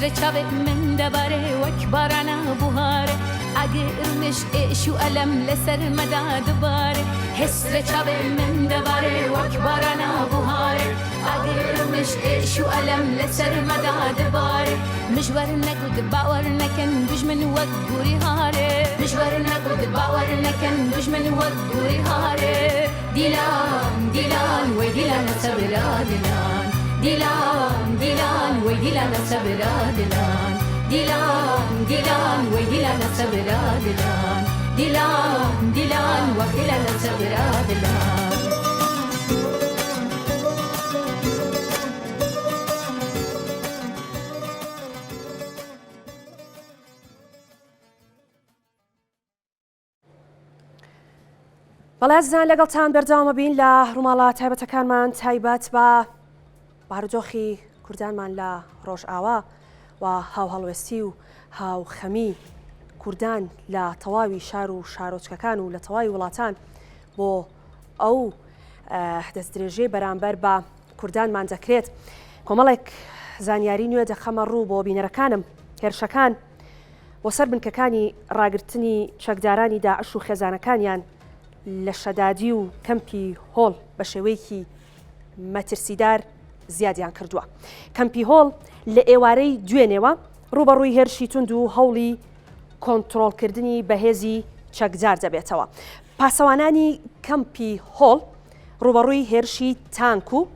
حسرة شبه من دبره وكبرنا بهاره اگرمش عشق و علم لسر مدى دباره حسرة شبه من دبره وكبرنا بهاره اگرمش عشق و علم لسر مدى دباره مجبر نقود باور نکن دشمن وقوری هاره مجبر نقود باور نکن دشمن وقوری هاره دیلان دیلان و دیلان صبرا دیلان دیلان دیلان و دیلان صبرا دیلان دیلان دیلان و دیلان صبرا دیلان دیلان دیلان و دیلان صبرا دیلان بەڵێزان لەگەڵتان بەردەوامە بین لە ڕووماڵە تایبەتەکانمان تایبەت بە بارودۆخی کوردانمان لە ڕۆژئاوا و هاو هەڵوێستی و هاو خەمی کوردان لە تەواوی شار و شارۆچکەکان و لە تەواوی وڵاتان بۆ ئەو دەستدرێژەی بەرامبەر بە کوردانمان دەکرێت. کۆمەڵێک زانیاری نوێ دەخەمە ڕوو بۆ بینەرەکانم هێرشەکان بۆ سەر بنکەکانی ڕاگررتنی چەکدارانی داعش و خێزانەکانیان لە شەدادی و کەمپی هۆڵ بە شێوەیەکی مەترسیدار زیادیان کردووە. کەمپی هۆڵ لە ئێوارەی دوێنێوە ڕوبەڕووی هێرشی تونند و هەوڵی کۆنتترۆلکردنی بەهێزی چەکدار دەبێتەوە. پاسەوانانی کەمپی هۆڵ ڕوبەڕووی هێرشی تانک و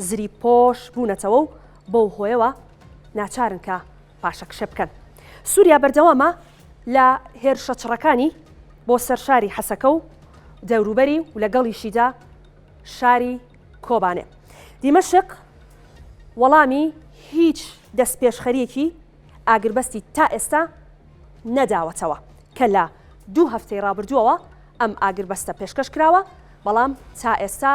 زری پۆش بوونەتەوە و بەو هۆیەوە ناچارن کە پاشەکشە بکەن. سووریا بەردەوامە لە هێرشە چڕەکانی بۆ سەرشاری حەسەکە و دەوروبەری و لەگەڵیشیدا شاری کۆبانێ. دیمەشق وەڵامی هیچ دەستپێشخەریەکی ئاگربەستی تا ئێستا نەداوەتەوە کە لە 2 هەفتەی ڕابردووەوە ئەم ئاگربەستە پێشکەش کراوە، بەڵام تا ئێستا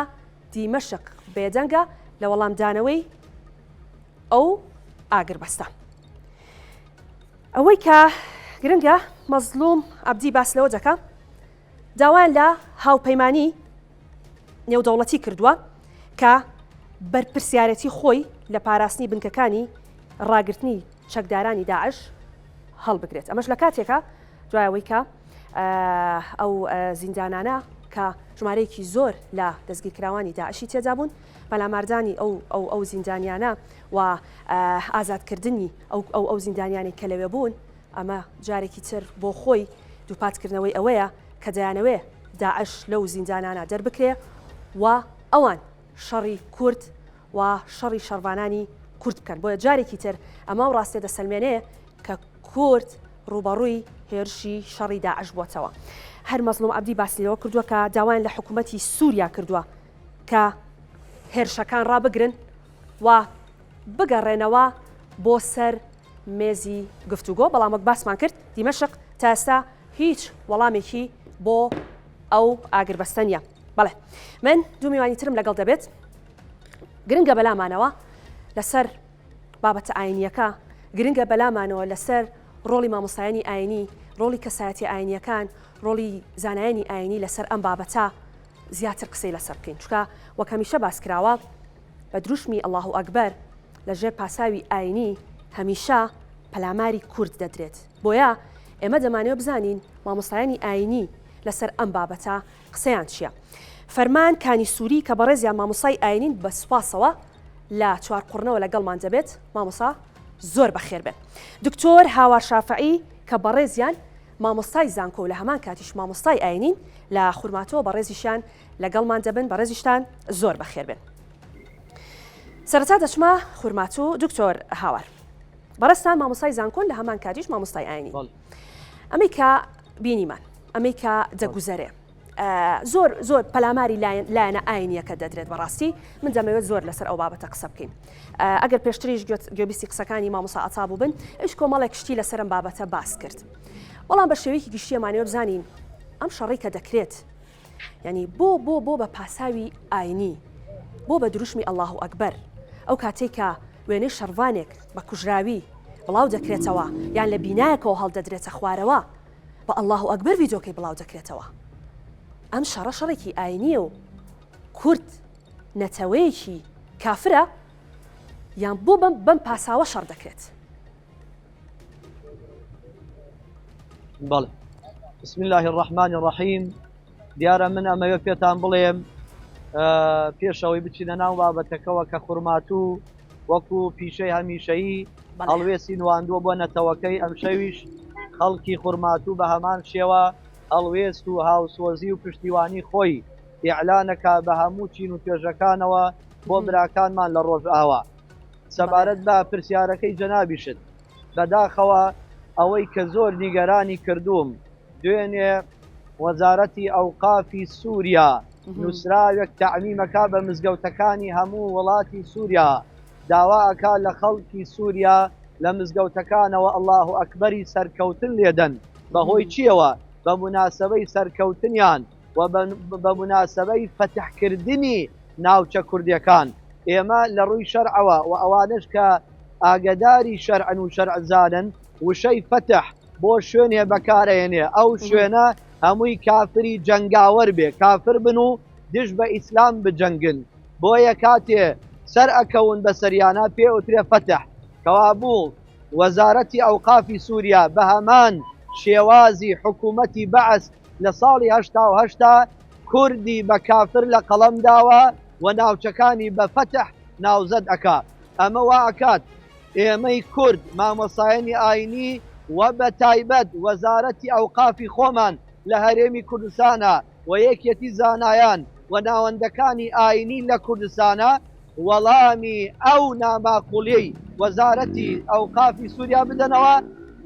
دیمەشق بێدەنگە لە وەڵامدانەوەی ئەو ئاگربەستە. ئەوەی کە گرنگە مەزلوم عەبدی باس لەوە دەکە داوایان لە هاوپەیمانی نێودەوڵەتی کردووە کە بەرپرسیارەتی خۆی لە پاراستنی بنکەکانی ڕاگررتنی چەکدارانی داعش هەڵبگرێت. ئەمەش لە کاتێکە دوایەوەی کە ئەو زیندانانە کە ژمارەیەکی زۆر لە دەستگیرکراوانی داعشی تێدا بوون بەلاماردانی ئەو زیندانیانە و ئازادکردنی ئەو زیندانیانی کە لەوێ بوون، ئەمە جارێکی تر بۆ خۆی دووپاتکردنەوەی ئەوەیە کە دەیانەوێ داعش لەو زیندانانە دەربکرێ و ئەوان شەڕی کورد و شەڕی شەڕوانانی کورد بکەن. بۆیە جارێکی تر ئەمە و ڕاستێ دەسەلمێنەیە کە کورد ڕوبەڕووی هێرشی شەڕی داعش بووەتەوە. هەر مەزلوم عەبدی باسیلەوە کردووە کە داوایان لە حکوومەتی سووریا کردووە کە هێرشەکان ڕابگرن و بگەڕێنەوە بۆ سەر مێزی گفتوگۆ. بەڵام وەک باسمان کرد دیمەشق تا ئێستا هیچ وەڵامێکی بۆ ئەو ئاگربەستە نیە. بەڵێ من دوو میوانی ترم لەگەڵ دەبێت. گرنگە بەلامانەوە لەسەر بابەتە ئاینیەکە، گرنگە بەلامانەوە لەسەر ڕۆڵی مامۆستایانی ئاینی، ڕۆڵی کەسایەتی ئاینیەکان، ڕۆڵی زانایانی ئاینی لەسەر ئەم بابەتە زیاتر قسەی لەسەر بکەین. چونکە وەک هەمیشە باسکراوە بە دروشمی ئەڵڵاهو ئەکبەر لەژێر پاساوی ئاینی هەمیشە پەلاماری کورد دەدرێت. بۆیە ئێمە دەمانەوە بزانین مامۆستایانی ئاینی لەسەر ئەم بابەتە قسەیان چییە. فەرمان کانی سووری کە بەڕێزیان مامۆستای ئاینین بە سوپاسەوە لە چوارقڕنەوە لەگەڵمان دەبێت. مامۆستا زۆر بەخێر بێت. دکتۆر هاوار شافعی کە بەڕێزیان مامۆستای زانکۆ و لە هەمان کاتیش مامۆستای ئاینین لە خورماتەوە بەڕێزیشان لەگەڵمان دەبن. بەڕێزیشتان زۆر بەخێر بێت. سەرەتا دەچمە خورماتوو دکتۆر هاوار. بەڕێستان مامۆستای زانکۆن لە هەمان کاتیش مامۆستای ئاینین. ئەمەی کە بینیمان، ئەمەی کە دەگوزەرێ زۆر پەلاماری لایەنە ئاینیەکە دەدرێت. بەڕاستی من دەمەوێت زۆر لەسەر ئەو بابەتە قسە بکەین. ئەگەر پێشتریش گوێبیستی قسەکانی مامۆستا ئەتا بوو بن، ئەش کۆمەڵێک شتی لەسەرم بابەتە باس کرد. بەڵام بە شێوەیەکی گشتیەمانەوە بزانین ئەم شەڕی کە دەکرێت، یعنی بۆ بە پاساوی ئاینی، بۆ بە دروشمی ئەڵڵاهو ئەکبەر، ئەو کاتێک کە وێنەی شەڕوانێک بە کوژراوی بڵاو دەکرێتەوە یان لە بینایەکەوە هەڵدەدرێتە خوارەوە، بە ئەڵڵاهو ئەکبەر ڤیدۆکەی بڵاو دەکرێتەوە. ئەم شەڕە شەڕێکی ئاینیە و کورد نەتەوەیەکی کافرە یان بۆ بەم پاساوە شەڕ دەکرێت. بەڵێ بسم الله الرحمن الرحیم دیارە من ئەمەوێ پێتان بڵێم پێشەوەی بچینە ناو بابەتەکەەوە کە خوڕماتوو وەکو پیشەی هەمیشەیی هەڵوێستی نواندووە بۆ نەتەوەکەی ئەم شەویش خەڵکی خوڕماتوو بە هەمان شێوە هەڵوێست و هاوسۆزی و پشتیوانی خۆی ئیعلانەکە بە هەموو چین و توێژەکانەوە بۆ براکانمان لە ڕۆژ ئاوا سەبارەت بە پرسیارەکەی جەنابیشت بەداخەوە ئەوەی کە زۆر نیگەرانی کردووم دوێنێ وەزارەتی ئەوقافی سووریا نووسراوێک تەعمیمەکە بە مزگەوتەکانی هەموو وڵاتی سووریا داواکە لە خەڵکی سووریا لە مزگەوتەکانەوە ئەڵڵاه ئەکبەری سەرکەوتن لێدەن بەهۆی چیەوە بە مناسبەی سەرکەوتنیان و بە مناسبەی فەتحکردنی ناوچە کوردیەکان ئێمە لە ڕووی شەرعەوە و ئەوانش کە ئاگداری شەرعن و شەرعزانن وشەی فەتح بۆ شوێنێ بەکارێنێ ئەو شوێنە هەمووی کافری جەنگاوەر بێ کافر بن و دش بە ئیسلام بجەنگن بۆیە کاتێ سەر ئەکەون بە سەریانە پێوترێ فەتح کەوابوو وەزارەتی ئەوقافی سووریا بە هەمان شێوازی حکوومەتی بەعس لە ساڵی هەشتا کوردی بە کافر لە قەڵەم داوە و ناوچەکانی بە فەتح ناوزەد ئەکا ئەمە وا ئەکات ئێمەی کورد مامۆسایانی ئاینی و بە تایبەت وەزارەتی ئەوقافی خۆمان لە هەرێمی کوردستانە و یەکێتی زانایان و ناوەندەکانی ئاینی لە کوردستانە وەڵامی ئەو ناماقوڵەی وەزارەتی ئەوقافی سووریا بدەنەوە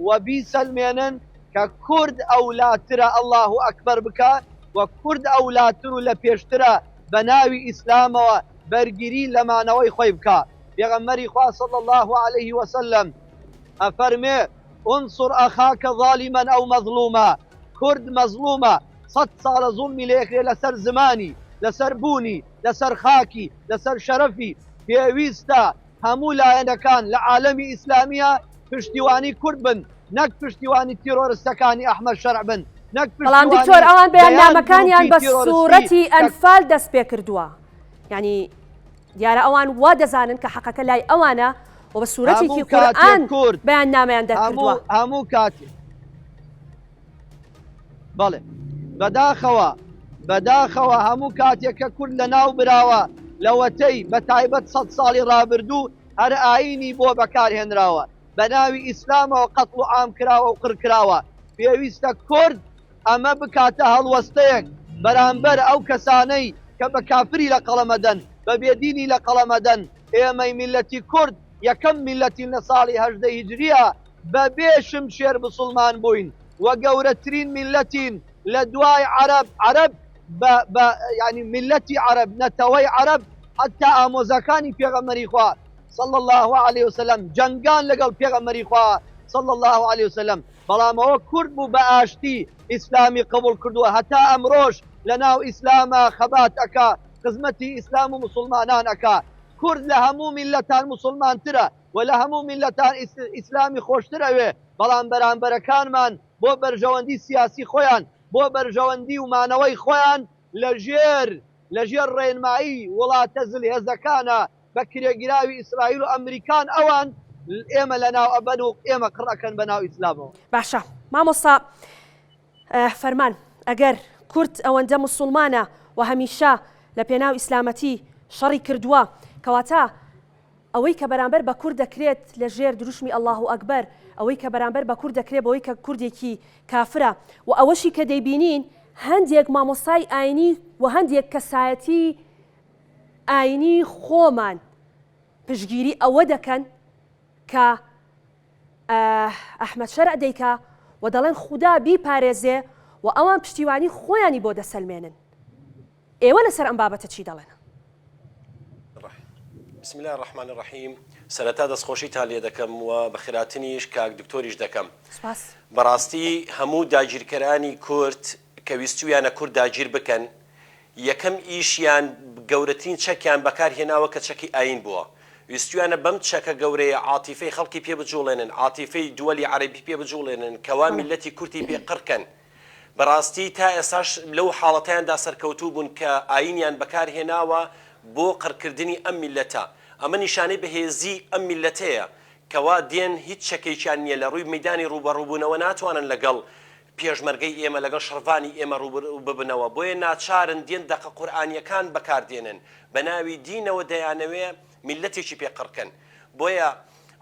و بیسەلمێنن کە کورد ئەولاترە ئەڵڵاه ئەکبەر بکە و کورد ئەولاتر و لە پێشترە بە ناوی ئیسلامەوە بەرگیری لەمانەوەی خۆی بکە پێغەمبەری خوا صلی الله عليه وسلم ئەفەرمێ انصر ئەخاکە ظالما ئەو مەظلومە کورد مەظلومە 100 ساڵە زوڵمی لە یەکرێ لەسەر زمانی لەسەر بوونی لەسەر خاکی لەسەر شەرەفی پێویستە هەموو لایەنەکان لە عالەمی ئیسلامیە پشتیوانی کورد بن نەک پشتیوانی تیرۆرستەکانی ئەحمەد شەرع بن نەک بەڵام دکتۆر ئەوان بەیاننامەکانیان بە سوورەتی ئەنفال دەست پێ کردووە یعنی دیارە ئەوان وا دەزانن کە حەقەکە لای ئەوانە و بە سوورەتێکی قورئان بەیاننامەیان دەکردووە هەموو کاتێک بەڵێ بەداخەوە هەموو کاتێککە کورد لە ناو براوە لەوەتەی بە تایبەت 100 ساڵی ڕابردوو هەر ئاینی بۆ بەکارهێنراوە بە ناوی ئیسلامەوە قەتڵ و عام کراوە و قڕکراوە پێویستە کورد ئەمە بکاتە هەڵوەستەیەک بەرامبەر ئەو کەسانەی کە بە کافری لە قەڵەمەدەن بە بێدینی لە قەڵەمەدەن ئێمەی میلەتی کورد یەکەم میلەتی لە ساڵی 18 هیجریە بە بێشم شێر مسلمان بووین و گەورەترین میلەتین لە دوای عەرەب ینی میلەتی عەرەب نەتەوەی عەرەب حتا ئامۆزەکانی پێغەمبەری خوا صلى الله عليه وسلم جنگان لەگەڵ پێغەمبەری خوا صلى الله عليه وسلم بەڵام ئەوە کورد بوو بە ئاشتی ئیسلامی قبول کردووە هەتا ئەمڕۆژ لە ناو ئیسلامە خەبات ئەکا خزمەتی ئیسلام و مسلمانان ئەکا کورد لە هەموو میلەتان مسلمانترە و لە هەموو میلەتان ئیسلامی خۆشتر ئەوێ بەڵام بەرامبەرەکانمان بۆ بەرژەوەندی سیاسی خۆیان بۆ بەرژەوەندی و مانەوەی خۆیان لەژێر ڕێنمایی وڵاتە زلهێزەکانە بە کرێگراوی ئیسرائیل و ئەمریکان ئەوان ئێمە لە ناو ئەبەن و ئێمە قڕەکەن بە ناو ئیسلامەوە باشە مامۆستا فەرمان ئەگەر کورد ئەوەندە موسڵمانە و هەمیشە لە پێناو ئیسلامەتی شەڕی کردووە کەواتە ئەوەی کە بەرامبەر بە کورد دەکرێت لە ژێر دروشمی ئەڵڵاه ئەکبەر ئەوەی کە بەرامبەر بە کورد دەکرێت بەوەی کە کوردێکی کافرە و ئەوەشی کە دەیبینین هەندێک مامۆستای ئاینی و هەندێک کەسایەتی ئاینی خۆمان پشگیری ئەوە دەکەن کە ئەحمەد شەرع دەیکا و دەڵێن خودا بیپارێزێ و ئەوان پشتیوانی خۆیانی بۆ دەسەلمێنن ئێوە لەسەر ئەم بابەتە چی دەڵێن؟ بسم الله الرحمن الرحیم سەرەتا دەستخۆشی تا لێ دەکەم و بە خێراتنیش کاک دکتۆریش دەکەم بەڕاستی هەموو داگیرکەرانی کورد کە ویستویانە کورد داگیر بکەن یەکەم ئیشیان گەورەترین چەکیان بەکارهێناوە کە چەکی ئاین بووە ویستویانە بەم چەکە گەورەیە عاتیفەی خەڵکی پێ بجوڵێنن عاتیفەی دووەلی عەرەبی پێ بجوڵێنن کەوا میلەتی کورتی پێ قڕکەن بەڕاستی تا ئێساش لەو حاڵەتیاندا سەرکەوتوو بوون کە ئاینیان بەکارهێناوە بۆ قڕکردنی ئەم میلەتە ئەمە نیشانەی بەهێزی ئەم میلەتەیە کەوا دێن هیچ چەکێکیان نییە لە ڕووی مەیدانی ڕوبەڕووبوونەوە ناتوانن لەگەڵ پێشمەرگەی ئێمە لەگەڵ شەڕوانی ئێمە ڕوو ببنەوە بۆیە ناچارن دێن دەقە قورئانیەکان بەکاردێنن بە ناوی دینەوە دەیانەوێ میلەتێکی پێقڕکەن بۆیە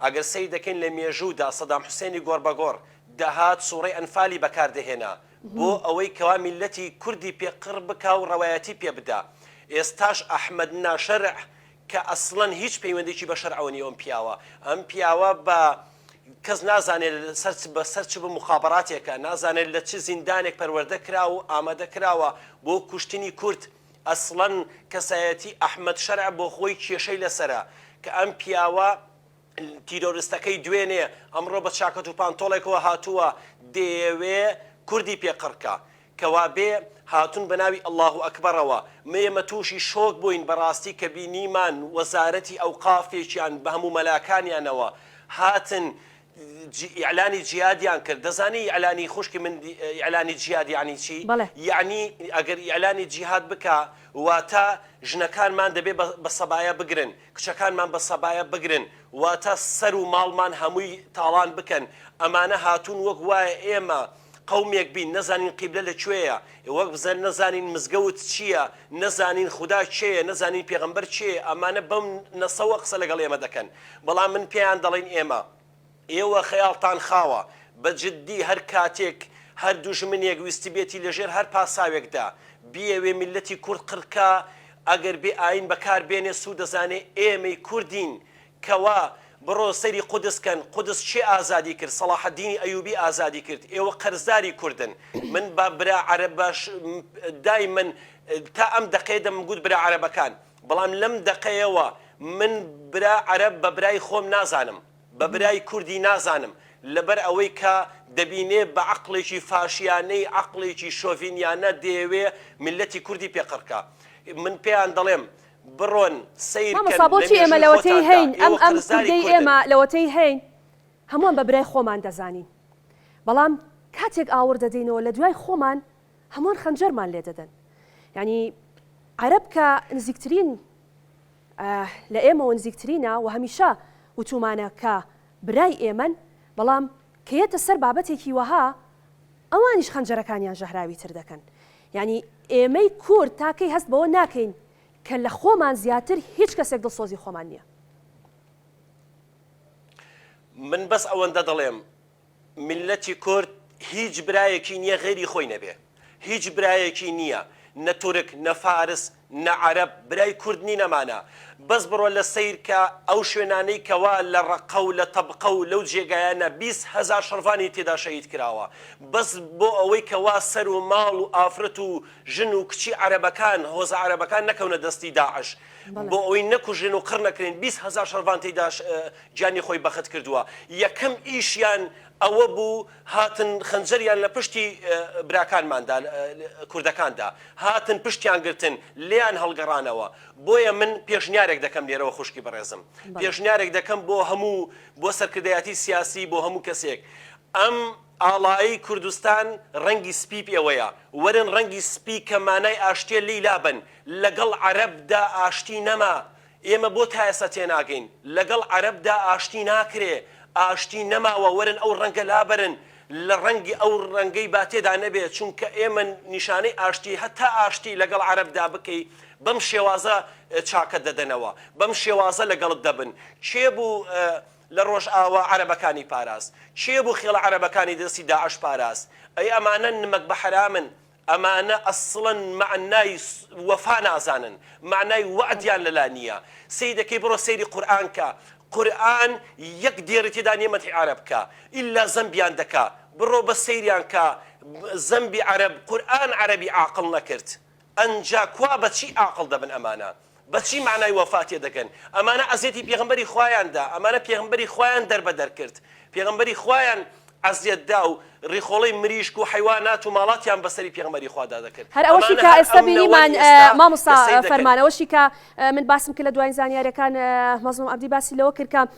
ئەگەر سەی دەکەین لە مێژوودا سەدام حوسێنی گۆڕبەگۆڕ دەهات سوڕەی ئەنفالی بەکاردەهێنا بۆ ئەوەی کەوا میلەتی کوردی پێقڕ بکا و ڕەوایەتی پێ بدا ئێستاش ئەحمەد ناشەرع کە ئەسڵەن هیچ پەیوەندێکی بە شەرعەوە نیە ئەم پیاوە بە کەس نازانێت بە سەر چ بە مخابراتێکە نازانێت لە چ زیندانێک پەروەردە کرا و ئامادە کراوە بۆ کوشتنی کورد ئەسڵەن کەسایەتی ئەحمەد شەرع بۆ خۆی کێشەی لەسرە کە ئەم پیاوە تیرۆریستەکەی دوێنێ ئەمڕۆ بە چاکەت و پانتۆڵێکەوە هاتووە دەیەوێ کوردی پێقڕکە کەوا بێ هاتون بە ناوی الله ئەکبەرەوە مێمە تووشی شۆک بووین بەڕاستی کە بینیمان وەزارەتی ئەوقافێکیان بە هەموو مەلاکانیانەوە هاتن ئیعلانی جیادیان کرد دەزانی ئیعلانی خوشکی من ئیعلانی جیاد یعنی چی؟ یعنی ئەگەر ئیعلانی جیهاد بکە واتە ژنەکانمان دەبێ بە سەبایە بگرن کچەکانمان بە سەبایە بگرن واتە سەر و ماڵمان هەمووی تاڵان بکەن ئەمانە هاتوون وەک وایە ئێمە قومێک بین نەزانین قیبلە لەکوێیە وەک بزەن نەزانین مزگەوت چییە نەزانین خوددا چێیە نەزانین پێغەمبەر چێ ئەمانە بەم نەسەوە قسە لەگەڵ ئێمە دەکەن بەڵام من پێیان دەڵێن ئێوە خەیاڵتان خاوە بەجددی هەر کاتێک هەر دوژمنێک ویستی بێتی لەژێر هەر پاساوێکدا بیەوێ میلەتی کورد قڕکە ئەگەر بێ ئاین بەکاربێنێ سوود دەزانێ ئێمەی کوردین کەوا بڕۆ سەیری قودسکەن قودس چێ ئازادی کرد سەلاحەدینی ئەیوبی ئازادی کرد ئێوە قەرزداری کوردن من بە برا عەرەب باش دایمەن تا ئەم دەقەیە دەمگوت برا عەرەبەکان بەڵام لەم دەقەیەوە من برا عەرەب بە برای خۆم نازانم بە برای کوردی نازانم لەبەر ئەوەی کە دەبینێ بە عەقڵێکی فاشیانەی عەقڵێکی شۆڤینیانە دەیەوێ میلەتی کوردی پێقڕکە من پێیان دەڵێم بڕۆن سیرکەن بۆچی ئێمە لەوەتەی هەین ئەم کوردەی ئێمە لەوەتەی هەین هەمووان بە برای خۆمان دەزانین بەڵام کاتێک ئاور دەدەینەوە لە دوای خۆمان هەمووان خەنجەرمان لێ دەدەن یعنی عەرەب کە نزیکترین لە ئێمەوە نزیکترینە و هەمیشە وتومانە کە برای ئێمەن بەڵام کە یەتە سەر بابەتێکی وەها ئەوانیش خەنجەرەکانیان ژەهراوی تر دەکەن یعنی ئێمەی کورد تاکەی هەست بەوە ناکەین کە لە خۆمان زیاتر هیچ کەسێک دڵسۆزی خۆمان نییە من بەس ئەوەندە دەڵێم میلەتی کورد هیچ برایەکی نییە غێری خۆی نەبێ هیچ برایەکی نییە نە تورک نە فارس نە عەرەب برای کورد نینەمانە بەس بڕۆ لە سیر کە ئەو شوێنانەی کەوا لە ڕەقە و لە تەبقە و لەو جێگایانە 20,000 شەڕوانی تێدا شەهید کراوە بەس بۆ ئەوەی کەوا سەر و ماڵ و ئافرەت و ژن و کچی عەرەبەکان هۆزە عەرەبەکان نەکەونە دەستی داعش بۆ ئەوەی نەکوژن و قڕ نەکرێن 20,000 شەڕوان تێدا گیانی خۆی بەخت کردووە یەکەم ئیشیان ئەوە بوو هاتن خەنجەریان لە پشتی براکانماندا کوردەکاندا هاتن پشتیان گرتن لیان هەڵگەڕانەوە بۆیە من پێشنیارێک دەکەم لێرەوە خوشکی بەڕێزم پێشنیارێک دەکەم بۆ هەموو بۆ سەرکردایەتی سیاسی بۆ هەموو کەسێک ئەم ئاڵایی کوردستان ڕەنگی سپی پێوەیە وەرن ڕەنگی سپی کە مانای ئاشتێ لیلابن لەگەڵ عەرەبدا ئاشتی نەما ئێمە بۆ تا ئێستا تێناگەین لەگەڵ عەرەبدا ئاشتی ناکرێ ئاشتی نەماوە وەرن ئەو ڕەنگە لابرن لە ڕەنگی ئەو ڕەنگەی با تێدا نەبێت چونکە ئێمە نیشانەی ئاشتی هەتا ئاشتی لەگەڵ عەرەبدا بکەی بەم شێوازە چاکە دەدەنەوە بەم شێوازە لەگەڵت دەبن چێ بوو لە ڕۆژ ئاوا عەرەبەکانی پاراست چێ بوو خێڵە عەرەبەکانی دەستی داعش پاراست ئەی ئەمانە نمەک بە حرامن ئەمانە ئەسڵەن معنای وەفا نازانن معنای وعدیان لەلا نییە سەی دەکەی بڕۆ سەیری قورئان کە قورئان یەک دێڕی تێدا نێمەتی عەرەب کە ئیلا زەمبیان دەکا بڕۆ بە سەیریان کە زەمبی عەرەب قورئان عەرەبی عاقڵ نەکرد ئەنجا کوا بەچی عاقڵ دەبن ئەمانە بەچی معنای وەفا تێ دەکەن ئەمانە ئەزیەتی پێغەمبەری خوایاندا ئەمانە پێغەمبەری خوایان دەربەدەر کرد پێغەمبەری خوایان ئەزیەتدا و ڕیخۆڵەی مریشک و حیوانات و ماڵاتیان بەسەری پێغەمبەری خوادا دەکرد هەر ئەوەشی کە ئێستا بینیمان مامۆستا فەرمانەوەشی کە من باسم کرد لە دوای زانیاریەکان مەزلوم عەبدی باسی لەوە کرد کە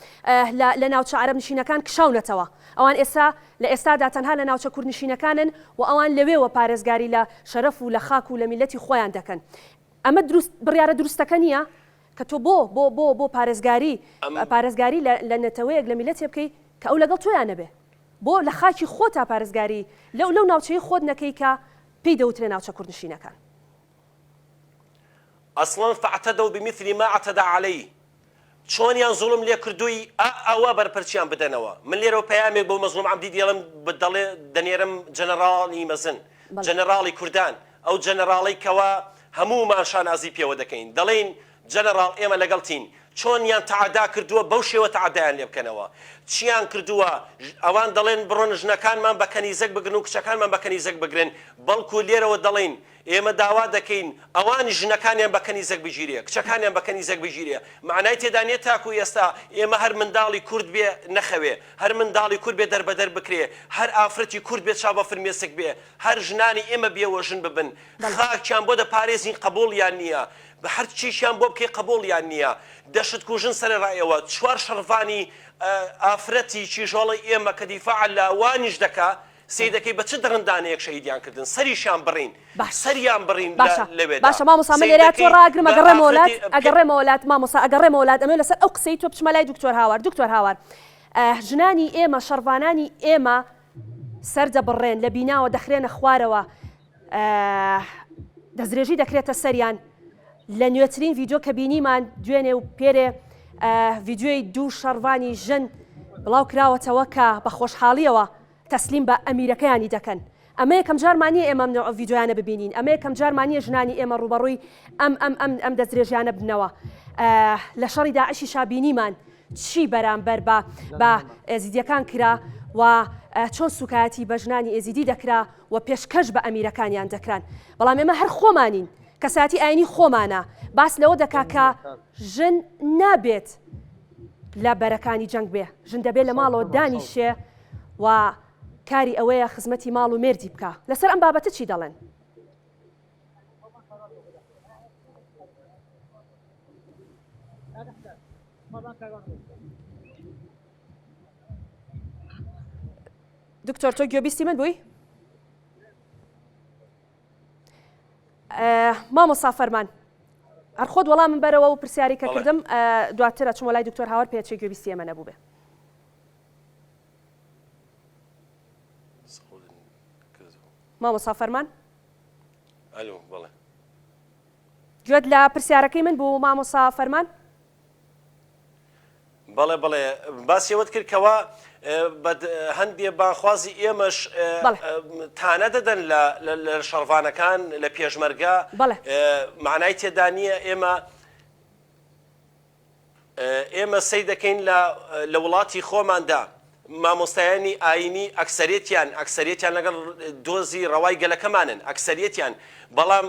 لە ناوچە عەرەب نشینەکان کشاونەتەوە ئەوان لە ئێستادا تەنها لە ناوچە کورد نشینەکانن و ئەوان لەوێوە پارێزگاری لە شەرەف و لە خاک و لە میلەتی خۆیان دەکەن ئەمە بڕیارە دروستەکە نییە کە تۆ بۆ پارێزگاری لە نەتەوەیەک لە میلەتێ بکەی کە ئەو لەگەڵ تۆیان نەبێ بۆ لە خاکی خۆتا پارێزگاری لەو ناوچەی خۆت نەکەی کە پێی دەوترێ ناوچە کوردنشینەکان. ئەسڵەن فاعتەدەو بمثلی ما اعتدى عليه چۆنیان زوڵم لێ کردووی ئەوە بەرپەرچیان بدەنەوە. من لێرە پەیامێک بۆ مەزلوم عەبدی دێڵم بدەڵێ دەنێرم جەنەراڵی مەزن جەنەراڵی کوردان ئەو جەنەراڵی کەوا هەمومان شانازی پێوە دەکەین دەڵێن جەنەراڵ ئێمە لەگەڵتین چۆنیان تعدا کردووە بەو شێوە تعدایان لێ بکەنەوە چیان کردووە ئەوان دەڵێن بڕۆن ژنەکانمان بە کەنیزەک بگرن و کچەکانمان بە کەنیزەک بگرن بەڵکو لێرەوە دەڵێن ئێمە داوا دەکەین ئەوانی ژنەکانیان بە کەنیزەک بگیرێ کچەکانیان بە کەنیزەک بگیرێ معنای تێدا نیە تاکو ئێستا ئێمە هەر منداڵی کورد بێ نەخەوێ هەر منداڵی کورد بێ دەربەدەر بکرێ هەر ئافرەتی کورد بێت چاو بە فرمێسک بێ هەر ژنانی ئێمە بێوە ژن ببن خاکیان بۆ دەپارێزین قبوڵیان نییە بە هەر چیشیان بۆ بکەی قبوڵیان نییە دەشت کوژن سەرڕایەوە چوار شەڕڤانی ئافرەتی چیژۆڵی ئێمە کە دیفاع لە ئەوانیش دەکا سیدەکەی بە چ دەڕندانەیەک شەهیدیان کردن سەریشیان بڕین سەریان بڕین لەوێدا باشە مامۆستا من لێرە تۆ ڕاگرم ئەگەڕێمە وڵات مامۆستا ئەگەڕێمە وڵات ئەمە لەسەر ئەو قسەی تۆ بچمە لای دکتۆر هاوار ژنانی ئێمە شەڕڤانانی ئێمە سەردەبڕێن لە بیناوە دەخرێنە خوارەوە دەستدرێژی دەکرێتە سەریان لە نوێترین ڤیددیۆ کە بینیمان دوێنێ و پێرێ ڤیددیۆی دوو شەڕڤانی ژن بڵاو کراوەتەوە کە بە خۆشحاڵیەوە تەسلیم بە ئەمیرەکەیانی دەکەن ئەمە یەکەم جارمانیە ئێمە ڤیددیۆیانە ببینین ئەمە یەکەم جارمانیە ژنانی ئێمە ڕوبەڕووی ئەم دەستدرێژیانە بنەوە لە شەڕی داعشی شابینیمان چی بەرامبەر بە ئێزیدیەکان کرا و چۆن سوکایەتی بە ژنانی ئێزیدی دەکرا و پێشکەش بە ئەمیرەکانیان دەکران بەڵام ئێمە هەر خۆمانین کەساتی ئاینی خۆمانە باس لەوە دەکا کە ژن نابێت لە بەرەکانی جەنگ بێ ژن دەبێت لە ماڵەوە دانیشێ و کاری ئەوەیە خزمەتی ماڵ و مێردی بکە لەسەر ئەم بابەتە چی دەڵێن؟ دکتۆر تۆ گوێبیستی من بووی؟ مامۆستا فەرمان هەر خۆت وەڵام من بەرەوە و پرسیاری کە کردم دواتر ئەچمەوە لای دکتۆر هاوار پێچێ گوێبیستی ئێمە نەبوو بێ مامۆستا فەرمان گوێت لە پرسیارەکەی من بوو مامۆستا فەرمان بەڵێ باسیەوەت کرد کەوا هەندێ باخوازی ئێمەش تانە دەدەن لە شەڕڤانەکان لە پێشمەرگە معنای تێدا نییە ئێمە سەی دەکەین لە وڵاتی خۆماندا مامۆستایانی ئاینی ئەکسەرێتیان لەگەڵ دۆزی ڕەوای گەلەکەمانن ئەکسەرێتیان بەڵام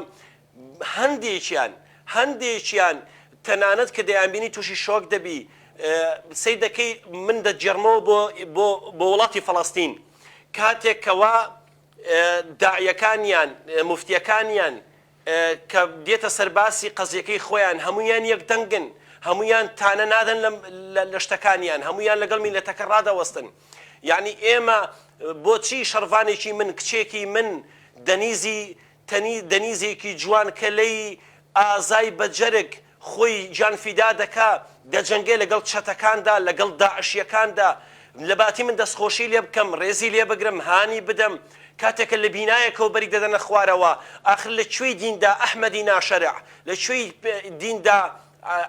هەندێکیان تەنانەت کە دەیانبینی تووشی شۆک دەبی سەی دەکەی من دەجێڕمەوە بۆ وڵاتی فەڵەستین کاتێک کەوا داعیەکانیان مفتیەکانیان کە دێتە سەرباسی قەزیەکەی خۆیان هەمویان یەک دەنگن هەمویان تانە نادەن لە شتەکانیان هەمویان لەگەڵ میلەتەکە ڕادەوەستن یعنی ئێمە بۆچی شەڕڤانێکی من کچێکی من دەنیزێکی جوان کە لەی ئازای بەجەرگ خۆی جانفیدا دەکا دەجەنگێ لەگەڵ چەتەکاندا لەگەڵ داعشیەکاندا لە باتی من دەستخۆشی لێ بکەم ڕێزی لێ بگرم هانی بدەم کاتێکە لە بینایەکەوە بەری دەدەنە خوارەوە ئاخر لەکوێی دیندا ئەحمەدی ناشەرع لەکوێی دیندا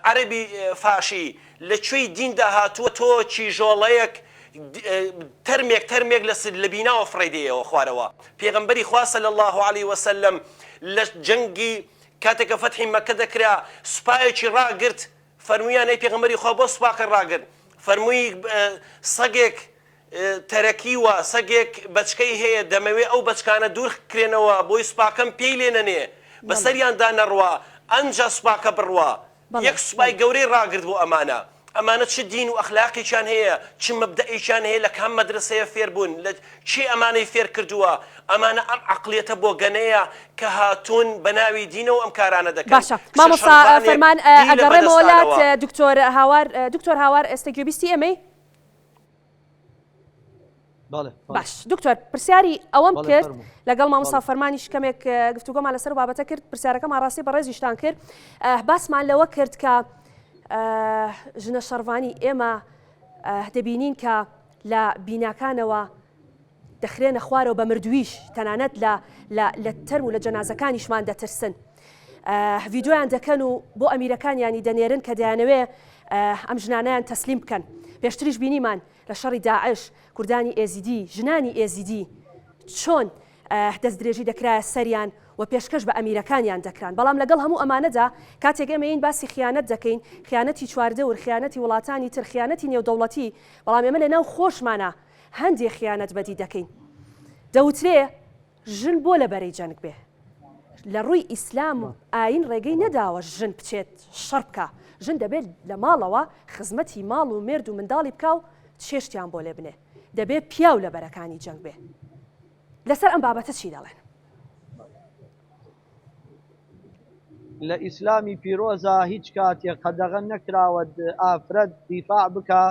عەرەبی فاشی لەکوێی دیندا هاتووە تۆ چیژۆڵەیەک تەرمێک لە بیناوە فڕێدەیەوە خوارەوە پێغەمبەری خوا صلی الله علیه وسلم لە جەنگی کاتێکە فەتحی مەکە دەکرا سوپایەکی ڕاگرت فەرموویان ئەی پێغەمبەری خوا بۆ سوپاکە ڕاگرت فەرمووی سەگێک تەرەکیوە سەگێک بەچکەی هەیە دەمەوێت ئەو بەچکانە دوور کرێنەوە بۆی سوپاکەم پێی لێ نەنێ بەسەریاندا نەڕوا ئەنجا سوپاکە بڕوا یەک سوپای گەورەی ڕاگرت بۆ ئەمانە چ دین و ئەخلاقیشان هەیە چ مەبدەئیشان هەیە لە کام مەدرسەیە فێربوون لە چی ئەمانەی فێر کردووە ئەمانە ئەم عەقڵیەتە بۆ گەنەیە کە هاتوون بە ناوی دینەوە ئەم کارانە دەکەن باشە مامۆستا فەرمان ئەگەڕێمە وڵات دکتۆر هاوار ئێستا گوێبیستی ئێمەی باش دکتۆر پرسیاری ئەوەم کرد لەگەڵ مامۆستا فەرمانیش کەمێک گفتوگۆمان لەسەر بابەتە کرد پرسیارەکەمان ڕاستی بەڕێزیشتان کرد باسمان لەوە کرد کە ژنە شەڕڤانی ئێمە دەبینین کە لە بیناکانەوە دەخرێنە خوارەوە بە مردویش تەنانەت لە تەرم و لە جەنازەکانیشمان دەترسن ڤیددیۆیان دەکەن و بۆ ئەمیرەکانیانی دەنێرن کە دەیانەوێ ئەم ژنانیان تەسلیم بکەن پێشتریش بینیمان لە شەڕی داعش کوردانی ئێزیدی ژنانی ئێزیدی چۆن دەست درێژی دەکرایە سەریان و پێشکەش بە ئەمیرەکانیان دەکران بەڵام لەگەڵ هەموو ئەمانەدا کاتێک ئێمەین باسی خیانەت دەکەین خیانەتی چواردەور خیانەتی وڵاتانی تر خیانەتی نێودەوڵەتی بەڵام ئێمە لە ناو خۆشمانە هەندێک خیانەت بەدی دەکەین دەوترێ ژن بۆ لە بەرەی جەنگ بێ لە ڕووی ئیسلام و ئاین ڕێگەی نەداوە ژن بچێت شەڕ بکە ژن دەبێت لە ماڵەوە خزمەتی ماڵ و مێرد و منداڵی بکە و چێشتیان بۆ لێ بنێ دەبێت پیاو لە بەرەکانی جەنگ بێ لەسەر ئەم بابەتە چی دەڵێن لە ئیسلامی پیرۆزە هیچ کاتێک قەدەغە نەکراوە ئافرەت دیفاع بکە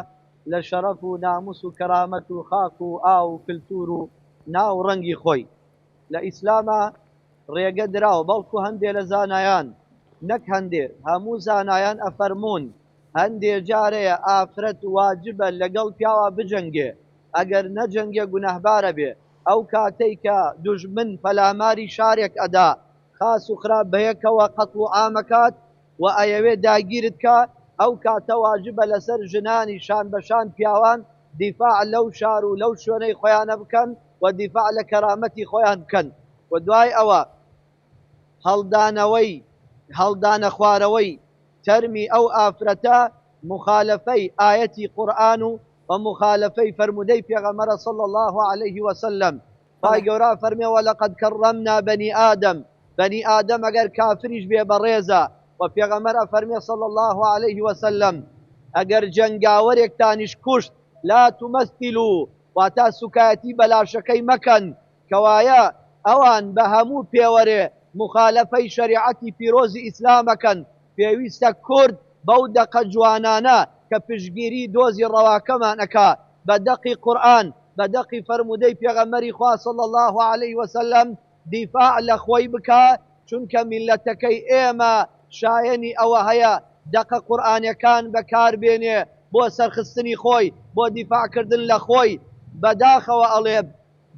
لە شەرەف و ناموس و کەرامەت و خاک و ئاو و کلتور و ناو ڕەنگی خۆی لە ئیسلامە ڕێگە دراوە بەڵکو هەندێ لە زانایان نەک هەندێ هەموو زانایان ئەفەرمونون هەندێ جارەیە ئافرەت واجبە لەگەڵ پیاوە بجەنگێ ئەگەر نەجەنگێ گونەهبارە بێ ئەو کاتەی کە دوژمن پەلاماری شارێک ئەدا خاس و خراپ بەیەکەوە قەتڵ و ئامەکات و ئەیەوێ داگیرت کە ئەو کاتە واجبە لەسەر ژنانی شان بەشان پیاوان دیفاع لەو شار و لەو شوێنەی خۆیانە بکەن و دیفاع لە کەرامەتی خۆیان بکەن و دوای ئەوە هەڵدانە خوارەوەی تەرمی ئەو ئافرەتە مخالفەی ئاەتی قورئان و ومخالفەی فەرمودەی پێغەمبەر صلی الله عليه وسلم پای گەورە فەرمێ وەلەقەد کەڕەمنا بەنی ئادەم بني آدم اگر كافريش بيه بريزا وفي غمر فرمي صلى الله عليه وسلم اگر جنگاورك تانش كشت لا تمثلوا واتا سكاتي بلا شكي مكان كوايا اوان بهمو بيوري مخالفي شريعتي بيروز اسلامكن بيويستا كرد بودق جوانانا كبشگيري دوزي رواكمانكا بدقي قرآن بدقي فرمودي بيغمري خواه صلى الله عليه وسلم دیفاع لە خۆی بکە چونکە میلەتەکەی ئێمە شایەنی ئەوە هەیە دەقە قورئانیەکان بەکاربێنێ بۆ سەرخستنی خۆی بۆ دیفاعکردن لە خۆی بەداخەوە ئەڵێ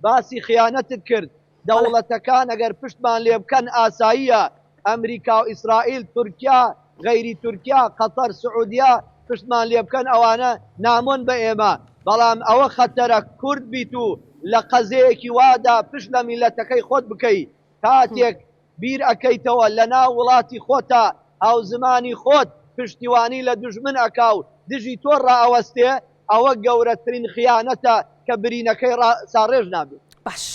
باسی خیانەتت کرد دەوڵەتەکان ئەگەر پشتمان لێ بکەن ئاساییە ئەمریکا و ئیسرائیل تورکیا غەیری تورکیا قەتەر سعودیا پشتمان لێ بکەن ئەوانە نامۆن بە ئێمە بەڵام ئەوە خەتەرە کورد بیت و لە قەزەیەکی وادا پشت لە میلەتەکەی خۆت بکەی کاتێک بیر ئەەکەیتەوە لە ناو وڵاتی خۆتە ئەو زمانی خۆت پشتیوانی لە دوژمن ئەکا و دژی تۆ ڕائەوەستێ ئەوە گەورەترین خیانەتە کە برینەکەی ساڕێژ نابێت باش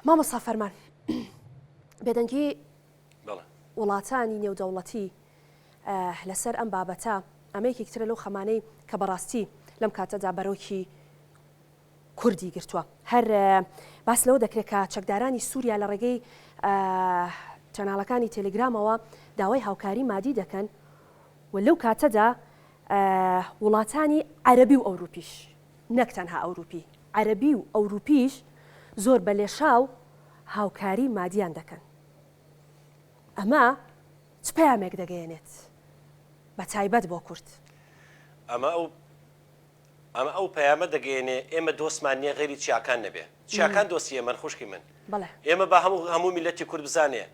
مامۆستا فەرمان بێدەنگی وڵاتانی نێودەوڵەتی لەسەر ئەم بابەتە ئەمەیەکی ترە لەو خەمانەی کە بەڕاستی لەم کاتەدا بەرەوکی کوردی گرتووە هەر باس لەوە دەکرێت کە چەکدارانی سووریا لە ڕێگەی چەناڵەکانی تەلگرامەوە داوای هاوکاری مادی دەکەن و لەو کاتەدا وڵاتانی عەرەبی و ئەوروپیش نەک تەنها ئەوروپی عەرەبی و ئەوروپیش زۆر بە لێشاو هاوکاری مادیان دەکەن ئەمە چ پەیامێک دەگەیەنێت بە تایبەت بۆ کورد ئەمە ئەو پەیامە دەگەێنێ ئێمە دۆستمان نییە غێری چیاکان نەبێ چیاکان دۆستی ئێمە خوشکی من ئێمە بە هەموو میلەتی کورد بزانێ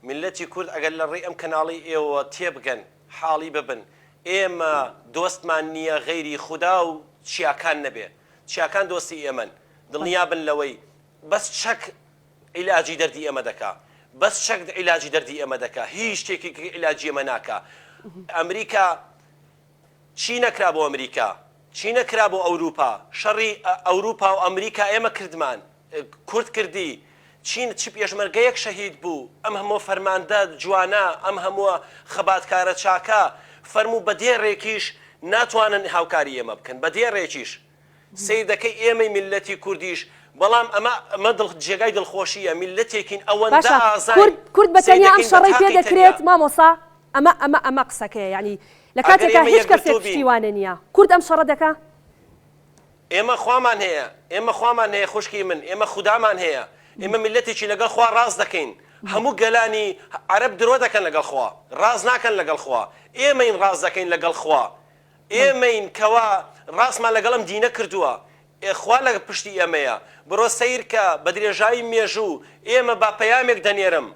میلەتی کورد ئەگەر لە ڕێی ئەم کەناڵی ئێوە تێبگەن حاڵی ببن ئێمە دۆستمان نییە غێری خودا و چیاکان نەبێ چیاکان دۆستی ئێمەن دڵنیا بن لەوەی بەس چەک عیلاجی دەردی ئێمە دەکا بەس چەک عیلاجی دەردی ئێمە دەکا هیچ شتێکی عیلاجی ئێمە ناکا ئەمریکا چی نەکرا بۆ ئەمریکا چی نەکرا بۆ ئەوروپا شەڕی ئەوروپا و ئەمریکا ئێمە کردمان کورد کردی چین چی پێشمەرگەیەک شەهید بوو ئەم هەموو فەرماندە جوانە ئەم هەمووە خەباتکارە چاکە فەرموو بە دێڕێکیش ناتوانن هاوکاری ئێمە بکەن بە دێڕێکیش سەیدەکەی ئێمەی میلەتی کوردیش بەڵام ئەمە جێگای دڵخۆشیە میلەتێکین ئەوەندە ئازای کورد بەتەنیا ئەم شەڕەی پێ دەکرێت مامۆسا ئەمە قسەکەیە یعنی لە کاتێکا هیچ کەسێک پشتیوانە نییە کورد ئەم شەڕە دەکا ئێمە خوامان هەیە خوشکی من ئێمە خودامان هەیە ئێمە میلەتێکی لەگەڵ خوا ڕاست دەکەین هەموو گەلانی عەرەب درۆ دەکەن لەگەڵ خوا ڕاست ناکەن لەگەڵ خوا ئێمەین ڕاست دەکەین لەگەڵ خوا ئێمەین کەوا ڕاستمان لەگەڵ ئەم دینە کردووە خوا لە پشتی ئێمەیە بڕۆ سیرکە بە درێژاوی مێژوو ئێمە با پەیامێک دەنێرم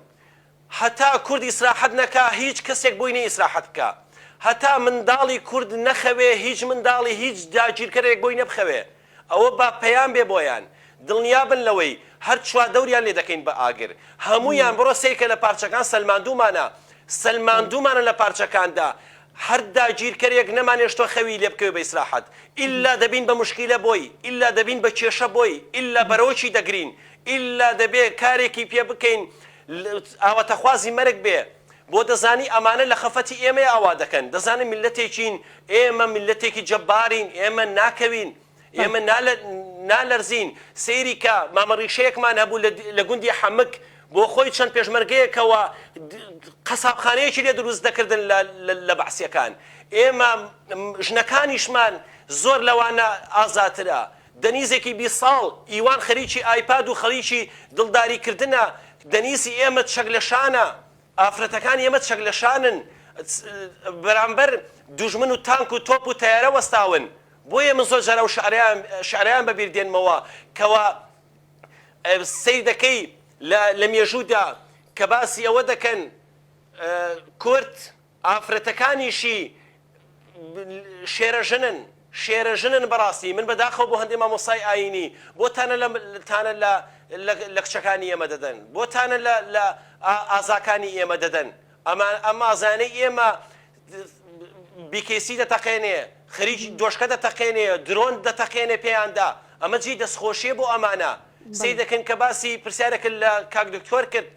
هەتا کورد ئیسراحەت نەکا هیچ کەسێک بۆی نە ئیسراحەت بکە هەتا منداڵی کورد نەخەوێ هیچ منداڵی هیچ داگیرکەرێک بۆی نەبخەوێ ئەوە با پەیام بێ بۆیان دڵنیابن لەوەی هەر چوا دەوریان لێ دەکەین بە ئاگر هەمویان بڕۆ سیرکە لە پارچەکان سەلماندومانە لە پارچەکاندا هەر داگیرکەرێک نەمانێشتۆ خەوی لێ بکەوێ بە ئیسراحەت ئیلا دەبین بە مشکیلە بۆی ئیلا دەبین بە کێشە بۆی ئیلا بەرەوەکی دەگرین ئیلا دەبێ کارێکی پێ بکەین ئاواتەخوازی مەرگ بێ بۆ دەزانی ئەمانە لە خەفەتی ئێمە ئاوا دەکەن دەزانن میلەتێکین ئێمە میلەتێکی جەبارین ئێمە ناکەوین ئێمە نالەرزین سەیری کە مامەڕیشەیەکمان هەبوو لە گوندی حەمک بۆ خۆی چەند پێشمەرگەیەکەوە قەسابخانەیەکی لێ دروست دەکردن لە بەعسیەکان ئێمە ژنەکانیشمان زۆر لەوانە ئازاترە دەنیزێکی 20 ساڵ ئیوان خەریکی ئایپاد و خەریکی دڵداریکردنە دەنیزی ئێمە چەک لە شانە ئافرەتەکان ئێمە چەک لە شانن بەرامبەر دوژمن و تانک و تۆپ و تەیارە وەستاون بۆیە من زۆر جارە و شعریان بەبیر دێنمەوە کەوا سیر دەکەی لە مێژوودا کە باسی ئەوە دەکەن کورد ئافرەتەکانیشی شێرەژنن بەڕاستی من بەداخەوە بۆ هەندێک مامۆسای ئاینی بۆتانە لە کچەکانی ئێمە دەدەن بۆتانە لە ئازاکانی ئێمە دەدەن ئەمە ئازانەی ئێمە بیکێسی دەتەقێنێ خەریکی دۆشکە دەتەقێنێ درۆن دەتەقێنێ پێیاندا ئەمە جێی دەستخۆشیە بۆ ئەمانە سی دەکەن کە باسی پرسیارەکە لە کاک دکتۆر کرد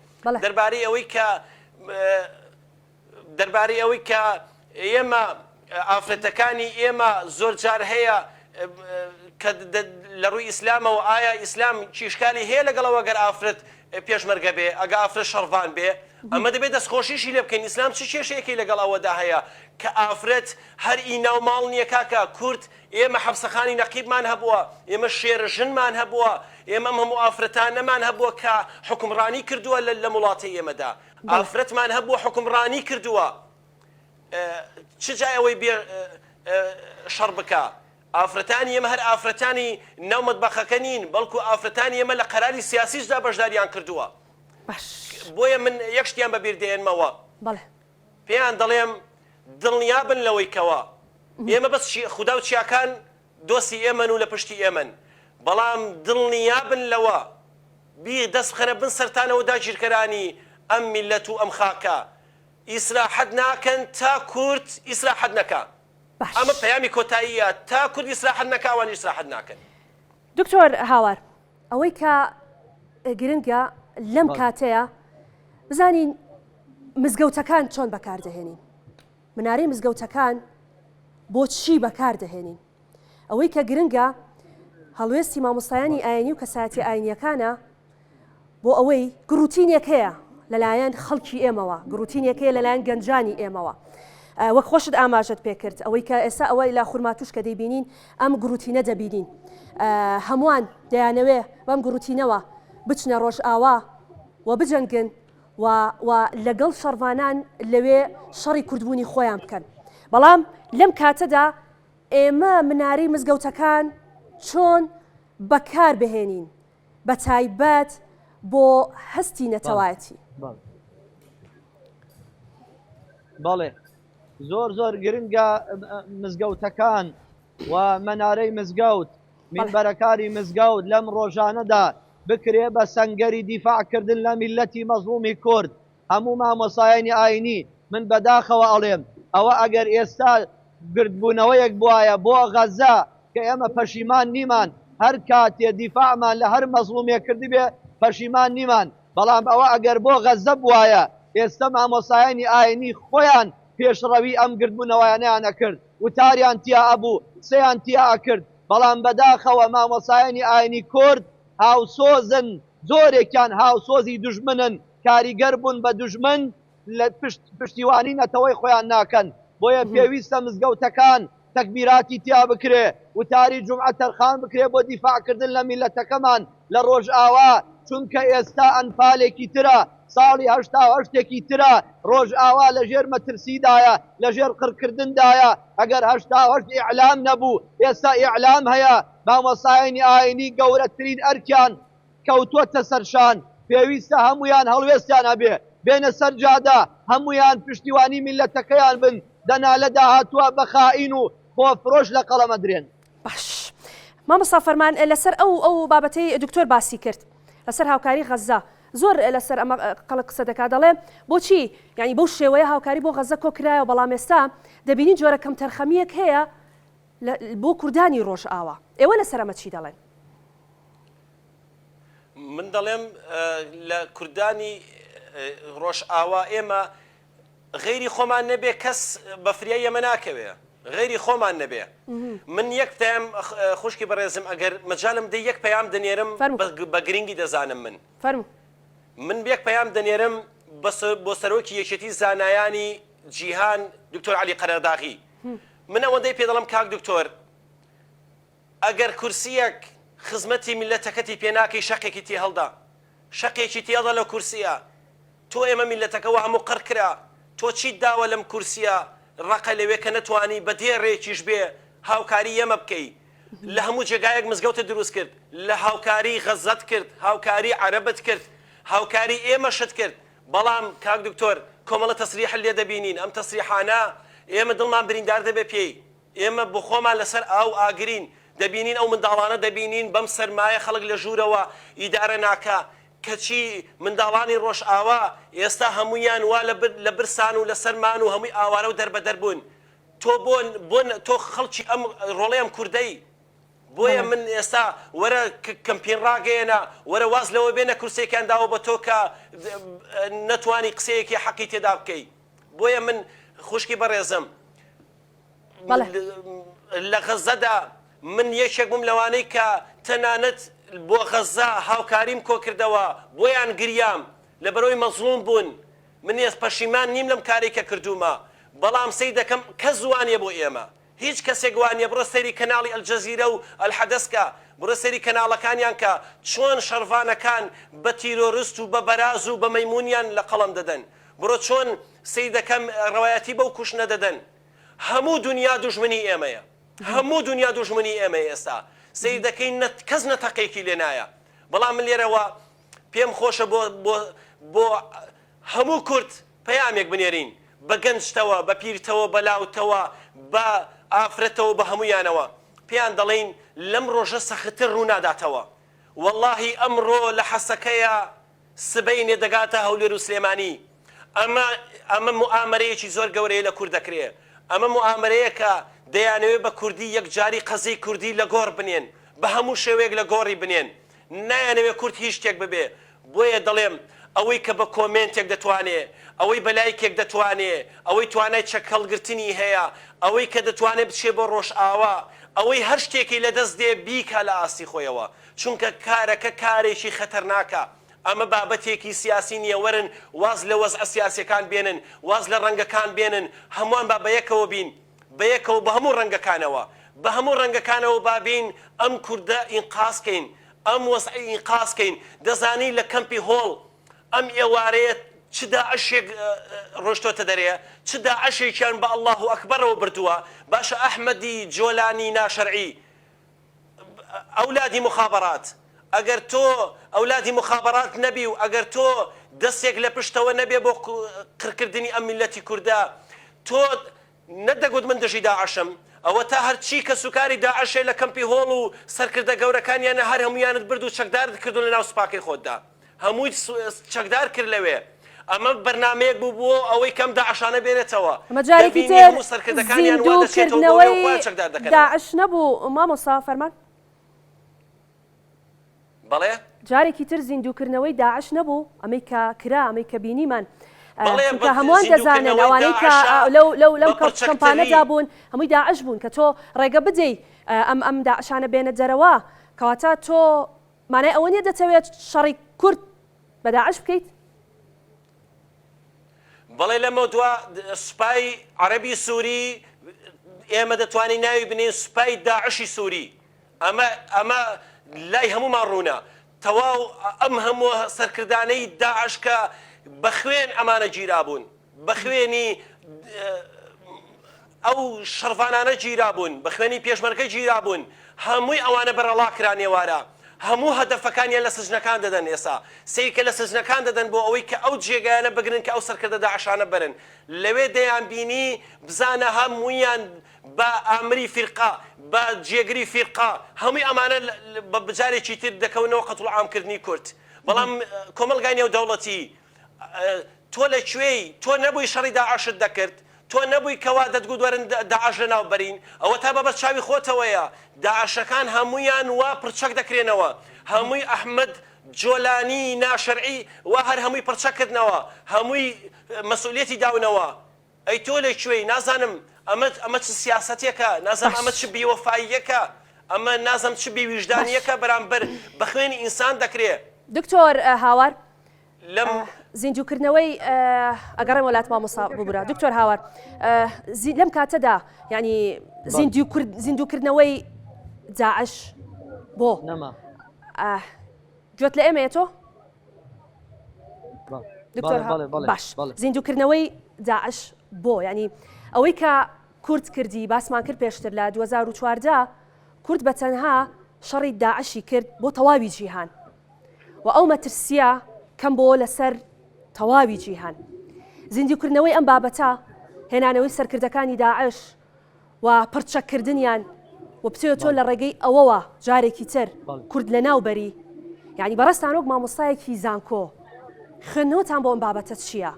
دەربارەی ئەوەی کە ئێمە ئافرەتەکانی ئێمە زۆر جار هەیە کە لە ڕووی ئیسلامەوە ئایا ئیسلام چیشکالی هەیە لەگەڵەوە گەر ئافرەت پێشمەرگە بێ ئەگە ئافرەت شەڕڤان بێ ئەمە دەبێت دەستخۆشیشی لێ بکەین ئیسلام چ کێشەیەکی لەگەڵ ئەوەدا هەیە کە ئافرەت هەر ئیناو ماڵ نییە کاکە کورد ئێمە حەبسەخانی نەقیبمان هەبووە ئێمە شێرەژنمان هەبووە ئێمە هەموو ئافرەتانەمان هەبووە کە حکومڕانی کردووە لە وڵاتی ئێمەدا ئافرەتمان هەبووە حکومڕانی کردووە چ جای ئەوەی بێ شەڕ بکە ئافرەتانی ئێمە هەر ئافرەتانی ناو مەتبەخەکە نین بەڵکو ئافرەتانی ئێمە لە قەراری سیاسیشدا بەشداریان کردووە بۆیە من یەک شتیان بەبیر دێنمەوە پێیان دەڵێم دڵنیابن لەوەی کەوە ئێمە بەس خودا و چیاکان دۆستی ئێمەن و لە پشتی ئێمەن بەڵام دڵنیابن لەوە بی دەست بخەنە بن سەرتانەوە داگیرکەرانی ئەم میلەت و ئەم خاکە ئیسراحەت ناکەن تا کورد ئیسراحەت نەکا ئەمە پەیامی کۆتاییە تا کورد ئیسراحەت نەکا ئەوان ئیسراحەت ناکەن دکتۆر هاوار ئەوەی کە گرنگە لەم کاتەیە بزانین مزگەوتەکان چۆن بەکاردەهێنین منارەی مزگەوتەکان بۆ چی بەکاردەهێنین ئەوەی کە گرنگە هەڵوێستی مامۆستایانی ئاینی و کەسایەتی ئاینیەکانە بۆ ئەوەی گروتینێک هەیە لەلایەن خەڵکی ئێمەوە گروتینێک هەیە لەلایەن گەنجانی ئێمەوە وەک خۆشت ئاماژت پێکرد ئەوەی کە ئێستا ئەوەی لا خوورماتوش کە دەیبینین ئەم گروتینە دەبینین هەمووان دەیانەوێ بەم گروتینەوە بچنە ڕۆژ ئاوا و بجەنگن و لەگەڵ شەڕوانان لەوێ شەڕی کوردبوونی خۆیان بکەن بەڵام لەم کاتەدا ئێمە منارەی مزگەوتەکان چۆن بەکار بهێنین بە تایبەت بۆ هەستی نەتەوایەتی بەڵێ زۆر گرنگە مزگەوتەکان و مەنارەی مزگەوت منبەرەکانی مزگەوت لەم ڕۆژانەدا بکرێ بە سەنگەری دیفاعکردن لە میلەتی مەزلومی کورد هەموو مامۆسایانی ئاینی من بەداخەوە ئەڵێم ئەوە ئەگەر ئێستا گردبوونەوەیەک بواە بۆ غەزە کە ئێمە پەشیمان نیمان هەر کاتێ دیفاعمان لە هەر مەزلومێک کردی بێ پەشیمان نیمان بەڵام ئەوە ئەگەر بۆ غەزە بواە ئێستا مامۆسایانی ئاینی خۆیان پێشڕەوی ئەم گردبوونەوەیانیانە کرد وتاریان تیا ئەبوو سەیان تیا ئەکرد بەڵام بەداخەوە مامۆسایانی ئاینی کورد هاوسۆزن زۆرێکیان هاوسۆزی دوژمنن کاریگەر بوون بە دوژمن لە پشتیوانی نەتەوەی خۆیان ناکەن بۆیە پێویستە مزگەوتەکان تەکبیراتی تیا بکرێ وتاری جومعە تەرخان بکرێ بۆ دیفاعکردن لە میلەتەکەمان لە ڕۆژئاوا چونکە ئێستا ئەنفالێکی ترە ساڵی هەشتێکی ترە ڕۆژئاوا لەژێر مەترسیدایە لەژێر قڕکردندایە ئەگەر هەشت ئیعلام نەبوو ئێستا ئیعلام هەیە مامۆسایانی ئاینی گەورەترین ئەرکیان کەوتووەتە سەرشان پێویستە هەمویان هەڵوێستیان هەبێ بێنە سەر جادا هەمویان پشتیوانی میلەتەکەیان بن دەنا لە داهاتووە بە خائین و خۆ فرۆش لە قەڵەمە درێن. باش مامۆستا فەرمان لەسەر ئەو بابەتەی دکتۆر باسی کرد لەسەر هاوکاری غەزە زۆر لەسەر ئەمە قەڵک قسە دەکات دەڵێ بۆچی یعنی بەو شێوەیە هاوکاری بۆ غەزە کۆکرایەوە بەڵام ئێستا دەبینین جۆرە کەم تەرخەمیەک هەیە بۆ کوردانی ڕۆژئاوا ئێوە لەسەر ئەمە چی دەڵێن؟ من دەڵێم لە کوردانی ڕۆژئاوا ئێمە غەیری خۆمان نەبێ کەس بە فریای ئێمە ناکەوێ غەیری خۆمان نەبێ من یەک پێم خوشکی بەڕێزم ئەگەر مەجالم دەی یەک پەیام دەنێرم بە گرنگی دەزانم من یەک پەیام دەنێرم بۆ سەرۆکی یەکێتی زانایانی جیهان دکتۆر عەلی قەرەرداغی من ئەوەندەی پێ دەڵم کاک دکتۆر ئەگەر کورسیەک خزمەتی میلەتەکەتی پێ ناکەی شەقێکی تێ هەڵدا شەقێکی تێڵدا لە کورسیە تۆ ئێمە میلەتەکەەوە هەموو قڕکرا تۆ چیت داوە لەم کورسیە ڕقە لەوێ کە نەتوانی بە دێڕێکیش بێ هاوکاری ئێمە بکەی لە هەموو جێگایەک مزگەوتە دروست کرد لە هاوکاری غەزەت کرد هاوکاری عەرەبت کرد هاوکاری ئێمەشت کرد بەڵام کاک دکتۆر کۆمەڵە تەسریح لێ دەبینین ئەم تەسریحانە ئێمە دڵمان بریندار دەبێ پێی ئێمە بۆ خۆمان لەسەر ئاو ئاگرین دەبینین ئەو منداڵانە دەبینین بەم سەرمایە خەڵک لە ژوورەوە ئیدارە ناکە کەچی منداڵانی ڕۆژئاوا ئێستا هەمویان وا لە برسان و لە سەرمان و هەمووی ئاوارە و دەربەدەر بوون تۆ خەڵکی ئەم ڕۆڵەی ئەم کوردەی بۆیە من ئێستا وەرە کەمپین ڕاگەیەنە وەرە واز لەوە بێنە کورسێکیان داوە بە تۆ کە نەتوانی قسەیەکی حەقی تێدا بکەی بۆیە من خوشکی بەڕێزم لە غەزەدا من یەکێک بووم لەوانەی کە تەنانەت بۆ غەزە هاوکاریم کۆ کردەوە بۆیان گریام لە بەرەوەی مەزلوم بوون من ێس پەشیمان نیم لەم کارێکە کردومە بەڵام سەی دەکەم کە زوانیە بۆ ئێمە هیچ کەسێک وانە بڕە سەیری کەناڵی ئەلجەزیرە و ئەلحەدەسکە بڕە سەیری کەناڵەکانیان کە چۆن شەڕڤانەکان بە تیرۆریست و بە بەراز و بە مەیمونیان لە قەڵەم دەدەن بڕۆ چۆن سەی دەکەم ڕەوایەتی بەو کوشنە دەدەن هەموو دنیا دوژمنی ئێمەیە هەموو دنیا دوژمنی ئێمە ئێستا سەیر دەکەین کەس نەتەقەیەکی لێ نایە بەڵام من لێرەوە پێم خۆشە بۆ هەموو کورد پەیامێک بنێرین بە گەنجتەوە بە پیرتەوە بە لاوتەوە بە ئافرەتەوە بە هەمویانەوە پێیان دەڵێن لەم ڕۆژە سەختتر ڕووناداتەوە واللهی ئەمڕۆ لە حەسەکەیە سبەینێ دەگاتە هەولێر و سلێمانی ئەمە موئامەرەیەکی زۆر گەورەیە لە کورد دەکرێ ئەمە موئامەرەیە کە دەیانەوێت بە کوردی یەکجاری قەزەی کوردی لە گۆڕ بنێن بە هەموو شێوەیەک لە گۆڕی بنێن نایانەوێت کورد هیچ شتێک ببێ بۆیە دەڵێم ئەوەی کە بە کۆمنتێک دەتوانێت ئەوەی بەلایکێک دەتوانێت ئەوەی توانای چەک هەڵگرتنی هەیە ئەوەی کە دەتوانێت بچێ بۆ ڕۆژئاوا ئەوەی هەر شتێکی لەدەست دێ بیکە لە ئاستی خۆیەوە چونکە کارەکە کارێکی خەتەرناکە ئەمە بابەتێکی سیاسی نییە وەرن واز لە وەزع سیاسیەکان بێنن واز لە ڕەنگەکان بێنن هەمووان با بەیەکەوە بین بەیەکەوە بە هەموو ڕەنگەکانەوە بە هەموو ڕەنگەکانەوە بابین ئەم کوردە ئینقاسکەین ئەم وەزعی ئینقاسکەین دەزانی لە کەمپی هۆڵ ئەم ئێوارەیە چ داعشێک ڕۆشتۆتە دەرێ چ داعشێکیان بە ئەڵڵاهو ئەکبەرەوە بردووە باشە ئەحمەدی جۆلانی ناشەرعی ئەولادی مخابەرات ئەگەر تۆ ئەولادی مخابەرات نەبی و ئەگەر تۆ دەستێک لە پشتەوە نەبێ بۆ قڕکردنی ئەم میلەتی کوردە تۆ نەدەگوت من دژی داعشم ئەوە تا هەرچی کە سوکاری داعشێ لە کەمپی هۆڵ و سەرکردە گەورەکانیانە هەر هەمویانت برد و چەکدارت کردو لە ناو سوپاکەی خۆتدا هەمووی چەکدار کرد لەوێ ئەمە بەرنامەیەک بوو بۆ ئەوەی کەم داعشانە بێنێتەوە مەجارێکی تر زیندووکردنەوەی داعش نەبوو مامۆستا فەرمان بەڵێ جارێکی تر زیندووکردنەوەی داعش نەبوو ئەمەی کە کرا ئەمەی کە بینیمان کە هەمووان دەزانن ئەوانەی کە لەو کەمپانەدا بوون هەمووی داعش بوون کە تۆ ڕێگە بدەیت ئەم داعشانە بێنە دەرەوە کەواتە تۆ مانای ئەوە نیە دەتەوێت شەڕی کورد بە داعش بکەیت بەڵێ لەمە دووە سوپای عەرەبی سووری ئێمە دەتوانین ناوی بنێن سوپای داعشی سووری ئەمە لای هەمومان ڕوونە تەواو ئەم هەموو سەرکردانەی داعش کە بە خوێن ئەمانە گیرابوون بە خوێنی ئەو شەڕڤانانە گیرابوون بە خوێنی پێشمەرگە گیرابوون هەمووی ئەوانە بەرەڵا کران ێوارە هەموو هەدەفەکانیان لە سزنەکان دەدەن ئێستا سیکە لە سزنەکان دەدەن بۆ ئەوەی کە ئەو جێگایانە بگرن کە ئەو سەرکردە داعشانە برن لەوێ دەیان بینی بزانە هەموویان بە ئامری فیرقا بە جێگری فیرقا هەمووی ئەمانە بە بجارێکی تر دەکەونەوە قەتڵ عامکردنی کورد بەڵام کۆمەلگای نێودەوڵەتی تۆ لەکوێی تۆ نەبووی شەڕی داعشت دەکرد تۆ نەبووی کەوا دەتگوت وەرن داعش لە ناو بەرین ئەوە تا بەبەست چاوی خۆتەوەیە داعشەکان هەموویان وا پرچەک دەکرێنەوە هەمووی ئەحمەد جۆلانی ناشەرعی وا هەر هەمووی پرچەکردنەوە هەمووی مەسئولیەتی داونەوە ئەی تۆ لەکوێی نازانم ئەمە چ سیاسەتێکە نازانم ئەمە چ بیوەفاییەکە ئەمە نازانم چ بیویژدانیەکە بەرامبەر بە خوێنی ئینسان دەکرێت دکتۆر هاوار لەم زیندووکردنەوەی ئەگەڕێم وڵات مامۆستا ببوورە دکتۆر هاوار لەم کاتەدا ینی زیندووکردنەوەی داعش بۆ گوێت لە ئێمەیە تۆ دکتۆر باش زیندووکردنەوەی داعش بۆ ینی ئەوەی کە کورد کردی باسمان کرد پێشتر لە 2014 کورد بە تەنها شەڕی داعشی کرد بۆ تەواوی جیهان و ئەو مەترسیە کەم بۆ لەسەر تەواوی جیهان زیندووکردنەوەی ئەم بابەتە هێنانەوەی سەرکردەکانی داعش و پرچەکردنیان و بچێت تۆ لە ڕێگەی ئەوەوە جارێکی تر کورد لە ناوبەری یعنی بەڕستان وەک مامۆستایەکی زانکۆ خوێندنەوەتان بۆ ئەم بابەتە چییە؟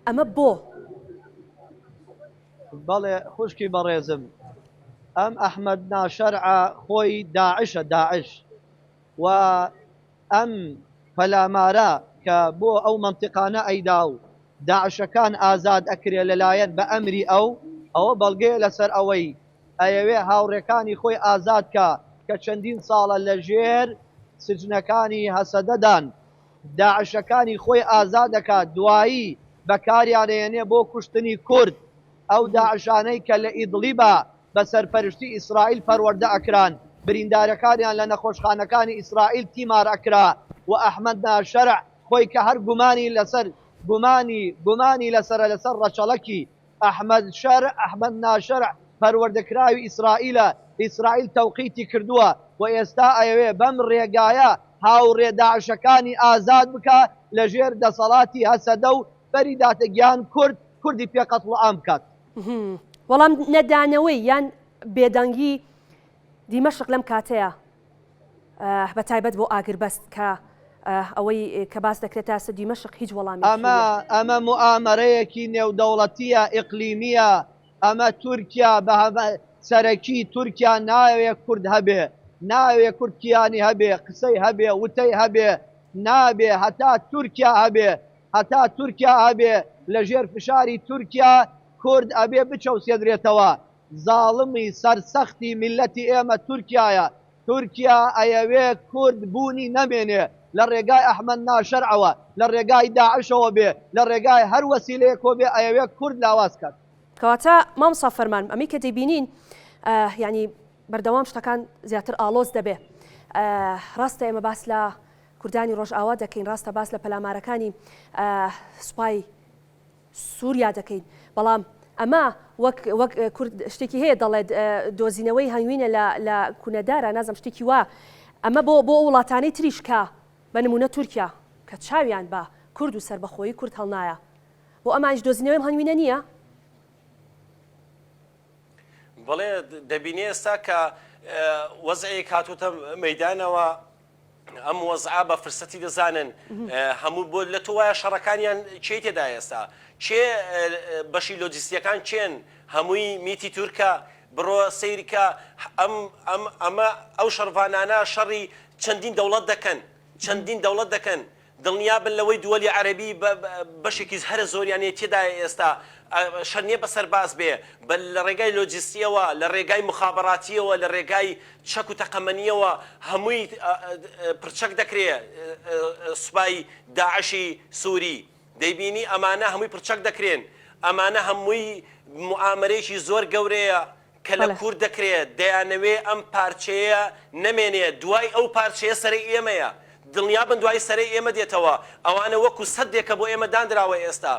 ئەمە بۆ بەڵێ خوشکی بەڕێزم ئەم ئەحمەد ناشەرعە خۆی داعشە داعش و ئەم پەلامارە کە بۆ ئەو منتیقانە ئەیدا و داعشەکان ئازاد ئەکرێ لەلایەن بە ئەمری ئەوە بەڵگەیە لەسەر ئەوەی ئەیەوێ هاوڕێکانی خۆی ئازاد کە چەندین ساڵە لە ژێر سجنەکانی هەسەدەدان داعشەکانی خۆی ئازادەکات دوایی بەکاریانێنێ بۆ کوشتنی کورد ئەو داعشانەی کە لە ئیدلیبە بە سەرپەرشتی ئیسرائیل پەروەردە ئەکران بریندارەکانیان لە نەخۆشخانەکانی ئیسرائیل تیمار ئەکرا و ئەحمەد ناشەرع خۆی کە هەر گومانی لەسەر ڕەچەڵەکی ئەحمەد ناشەرع پەروەردەکراوی ئیسرائیل تەوقیتی کردووە و ئێستا ئەوێ بەم ڕێگایە هاوڕێ داعشەکانی ئازاد بکە لە ژێر دەسەڵاتی هەسەدە و بەری داتەگیان کوردی پێقەتڵ ئام بکات وەڵام نەدانەوەی یان بێدەنگی دیمەشق لەم کاتەیە بە تایبەت بۆ ئاگربەست کە ئەوەی کە باس دەکرێت تاسە دیمەشق هیچ وەڵامی ئەمە موامەرەیەکی نێودەوڵەتیە ئیقلیمیە ئەمە تورکیا بە سەرەکی تورکیا ناوێ کورد هەبێ ناوێ کورتکیانی هەبێ قسەی هەبێ وتەی هەبێ نابێ هەتا تورکیا هەبێ لە ژێر فشاری تورکیا کورد ئەبێ بچەوسێدرێتەوە زاڵمی سەرسەختی میلەتی ئێمە تورکیا ئەیەوێ کورد بوونی نەمێنێ لە ڕێگای ئەحمەد ناشەرعەوە لە ڕێگای داعشەوە بێ لە ڕێگای هەر وەسیلەیەکۆ بێ ئەیەوێ کورد لاواز کات کەواتە مامۆستا فەرمان ئەمی کە دەیبینین ینی بەردەوام شتەکان زیاتر ئالۆز دەبێ ڕاستە ئێمە باس لە کوردانی ڕۆژئاوا دەکەین ڕاستە باس لە پەلامارەکانی سوپای سووریا دەکەین بەڵام ئەمە وەک کورد شتێکی هەیە دەڵێت دۆزینەوەی هەنگوینە لە کوونەدارە نازم شتێکی وا ئەمە بۆ وڵاتانەی تریشکە بە نمونە تورکیا کە چاویان بە کورد و سربەخۆیی کورد هەڵنایە بۆ ئەمانش دۆزینەوەی هەنگوینە نییە بەڵێ دەبینێ ئێستا کە وەزعەیەک هاتووتە مەیدانەوە ئەم وەزعا بە فرسەتی دەزانن هەموو بۆ لە تۆ وایە شەڕەکانیان چێ تێدا ئێستا چێ بەشی لۆجیستیەکان چێن هەمووی میتی تورکە بڕۆ سەیریکە ئەمە ئەو شەڕڤانانە شەڕی چەندین دەوڵەت دەکەن دڵنیا بن لەوەی دووەلی عەرەبی بەشێکی هەرە زۆریانێ تێدا ئێستا شەرنیە بەسەر باز بێ لە ڕێگای لۆجیستیەوە لە ڕێگای مخابڕاتیەوە لە ڕێگای چەک و تەقەمەنیەوە هەمووی پرچەک دەکرێ سوپای داعشی سووری دەیبینی ئەمانە هەمووی پرچەک دەکرێن ئەمانە هەمووی معاملەیەکی زۆر گەورەیە کە لە کورد دەکرێت دەیانەوێ ئەم پارچەیە نەمێنێت دوای ئەو پارچەیە سەرەی ئێمەیە دڵنیا بن دوای سەرەی ئێمە دێتەوە ئەوانە وەکو سەدێکە بۆ ئێمە دانراوە ئێستا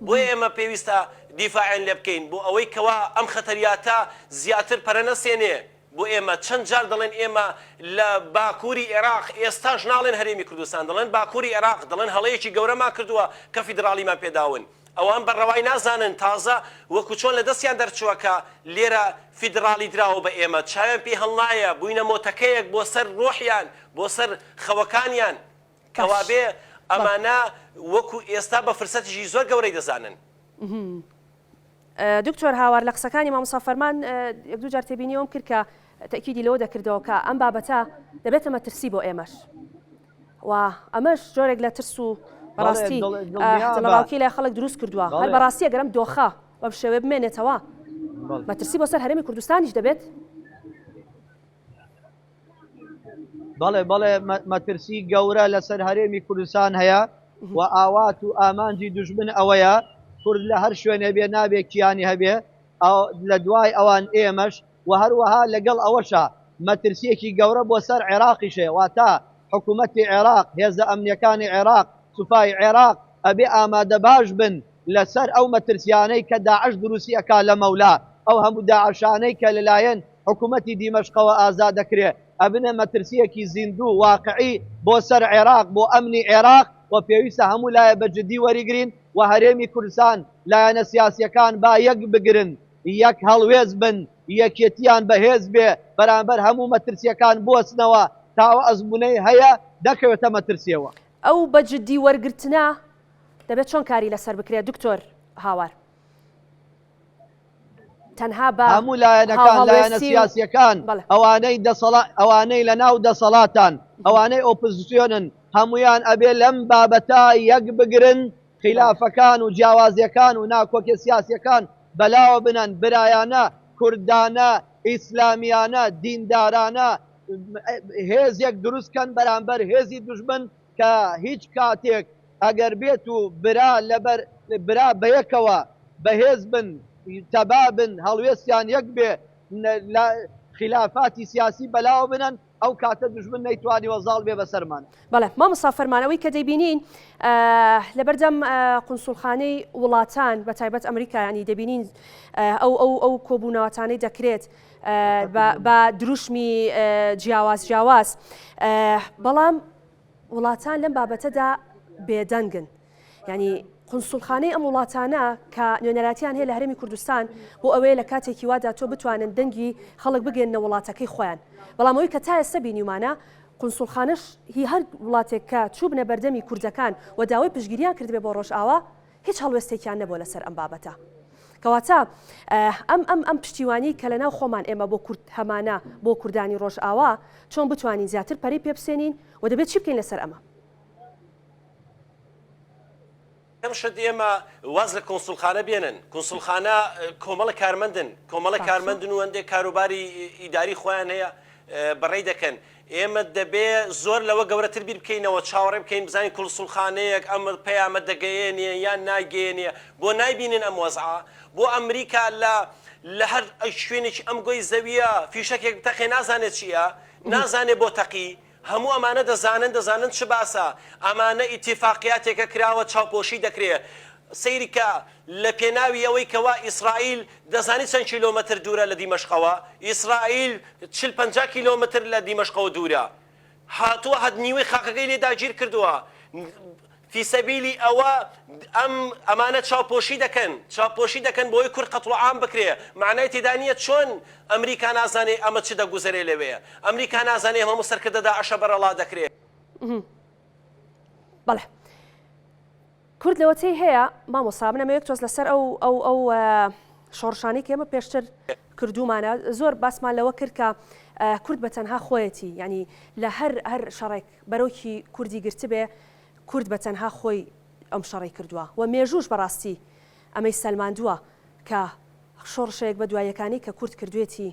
بۆیە ئێمە پێویستە دیفاعیان لێ بکەین بۆ ئەوەی کەوا ئەم خەتەریاتە زیاتر پەرە نەسێنێ بۆ ئێمە چەند جار دەڵێن ئێمە لە باکووری عێراق ئێستاش ناڵێن هەرێمی کوردستان دەڵێن باکووری عێراق دەڵێن هەڵەیەکی گەورەمان کردووە کە فیدراڵیمان پێداون ئەوان بەڕەوای نازانن تازە وەکو چۆن لە دەستیان دەرچووەکە لێرە فیدراڵی دراوە بە ئێمە چاویان پێی هەڵنایە بووینە مۆتەکەیەک بۆ سەر ڕۆحیان بۆ سەر خەوەکانیان کەوابێ ئەمانە وەکو ئێستا بە فرسەتیشی زۆر گەورەی دەزانن. دکتۆر هاوار لە قسەکانی مامۆستا فەرمان یەک دوو جار تێبینیەوەم کرد کە تەکیدی لەوە دەکردەوە کە ئەم بابەتە دەبێتە مەترسی بۆ ئێمەش و ئەمەش جۆرێک لە ترس و بەڕاستی دڵەڵاوکی لای خەڵک دروست کردووە هەر بەڕاستی ئەگەرم دۆخە بەم شێوێ بمێنێتەوە مەترسی بۆ سەر هەرێمی کوردستانیش دەبێت. بەڵێ مەترسی گەورە لەسەر هەرێمی کوردستان هەیە و ئاوات و ئامانجی دوژمن ئەوەیە کورد لە هەر شوێنێ بێ نابێ کیانی هەبێ لە دوای ئەوان ئێمەش و هەروەها لەگەڵ ئەوەشە مەترسیەکی گەورە بۆ سەر عێراقیشێ واتە حکوومەتی عێراق هێزە ئەمنیەکانی عێراق سوپای عێراق ئەبێ ئامادە باش بن لەسەر ئەو مەترسیانەی کە داعش دروستی ئەکا لە مەولا ئەو هەموو داعشانەی کە لەلایەن حکوومەتی دیمەشقەوە ئازاد دەکرێت ئەبنە مەترسیەکی زیندوو واقعی بۆ سەر عێراق بۆ ئەمنی عێراق و پێویستە هەموو لایە بەجددی وەریگرین و هەرێمی کوردستان لایەنە سیاسیەکان با یەک بگرن یەک هەڵوێز بن یەکێتیان بەهێز بێ بەرامبەر هەموو مەترسیەکان بۆسنەوە تاوە ئەزمونەی هەیە دەکەوێتە مەترسیەوە ئەو بەجددی وەرگرتنە دەبێت چۆن کاری لەسەر بکرێت دکتۆر هاوار تەنها بە هەموو لایەنەکان سیاسیەکان ئەوانەی لە ناو دەسەڵاتان ئەوانەی ئۆپۆزیسیۆنن هەمویان ئەبێ لەم بابەتە یەک بگرن خلافەکان و جیاوازیەکان و ناکۆکێ سیاسیەکان بەلاوە بنەن برایانە کوردانە ئیسلامیانە دیندارانە هێزێک دروستکەن بەرامبەر هێزی دوژمن کە هیچ کاتێک ئەگەر بێت و برا بەیەکەوە بەهێز بن تەبابن هەڵوێستیان یەک بێ خلافاتی سیاسی بەلاوە بنن ئەو کاتە دوژمن نەیتوانی وەزاڵ بێ بەسەرمان. بەڵێ مامۆستا فەرمانەوەی کە دەیبینین لەبەردەم قونسوڵخانەی وڵاتان بە تایبەت ئەمریکایانی دەبینین ئەو کۆبوونەوەتانەی دەکرێت بە دروشمی جیاواز بەڵام وڵاتان لەم بابەتەدا بێدەنگن ینی قونسوڵخانەی ئەم وڵاتانە کە نوێنەراتیان هەیە لە هەرێمی کوردستان بۆ ئەوەیە لە کاتێکی وادا تۆ بتوانن دەنگی خەڵک بگەێنە وڵاتەکەی خۆیان بەڵام ئەوەی کە تا ئێستا بینیمانە قونسوڵخانەش هی هەر وڵاتێک کە چوو بنە بەردەمی کوردەکان و داوای پشگیریان کردبێ بۆ ڕۆژئاوا هیچ هەڵوێستێکیان نەبوو لەسەر ئەم بابەتە کەواتە ئەم پشتیوانی کە لەناو خۆمان ئێمە بۆ کورد هەمانە بۆ کوردانی ڕۆژئاوا چۆن بتوانین زیاتر پەرەی پێ بسێنین و دەبێت چی بکەین لەسەر ئەمە ئەم شت ئێمە واز لە کۆنسوڵخانە بێنن کۆنسوڵخانە کۆمەڵە کارمەندن کۆمەڵە کارمەندن و هەندێک کاروباری ئیداری خۆیان هەیە بەڕێی دەکەن ئێمە دەبێ زۆر لەوە گەورەتر بیر بکەینەوە چاوەڕێ بکەین بزانین کۆنسوڵخانەیەک ئەمە پەیامە دەگەیەنێ یان ناگەیەنێ بۆ نایبینن ئەم وەزعە بۆ ئەمریکا لە هەر شوێنێکی ئەم گۆی زەویە فیشەکێک تەقی نازانێت چییە نازانێت بۆ تەقی هەموو ئەمانە دەزانن چ باسە ئەمانە ئیتیفاقیاتێکە کراوە چاوپۆشی دەکرێت سەیریکە لە پێناوی ئەوەی کەوا ئیسرائیل دەزانی چەند کیلۆمەتر دوورە لە دیمەشقەوە ئیسرائیل 40-50 کیلۆمەتر لە دیمەشقەوە دوورە هاتووە هەد نیوەی خاکەکەی لێ داگیر کردووە فی سەبیلی ئەوە ئەمانە چاوپۆشی دەکەن بۆی کورد قەتڵعام بکرێ معنای تێدا نیە چۆن ئەمریکا نازانێ ئەمە چ دەگوزەرێ لەوەیە ئەمریکا نازانێ هەموو سەرکردە داعشە بەرەڵا دەکرێت بەڵێ کورد لەوەتەی هەیە مامۆستا بنەمە یەک تۆز لەسەر ئەو شۆڕشانی کە ئێمە پێشتر کردومانە زۆر باسمان لەوە کرد کە کورد بە تەنها خۆیەتی ینی لە هەر شەڕێک بەرەوکی کوردی گرتبێ کورد بە تەنها خۆی ئەم شەڕی کردووە و مێژوش بەڕاستی ئەمەی سەلماندووە کە شۆڕشەیەک بە دوایەکانی کە کورد کردوێتی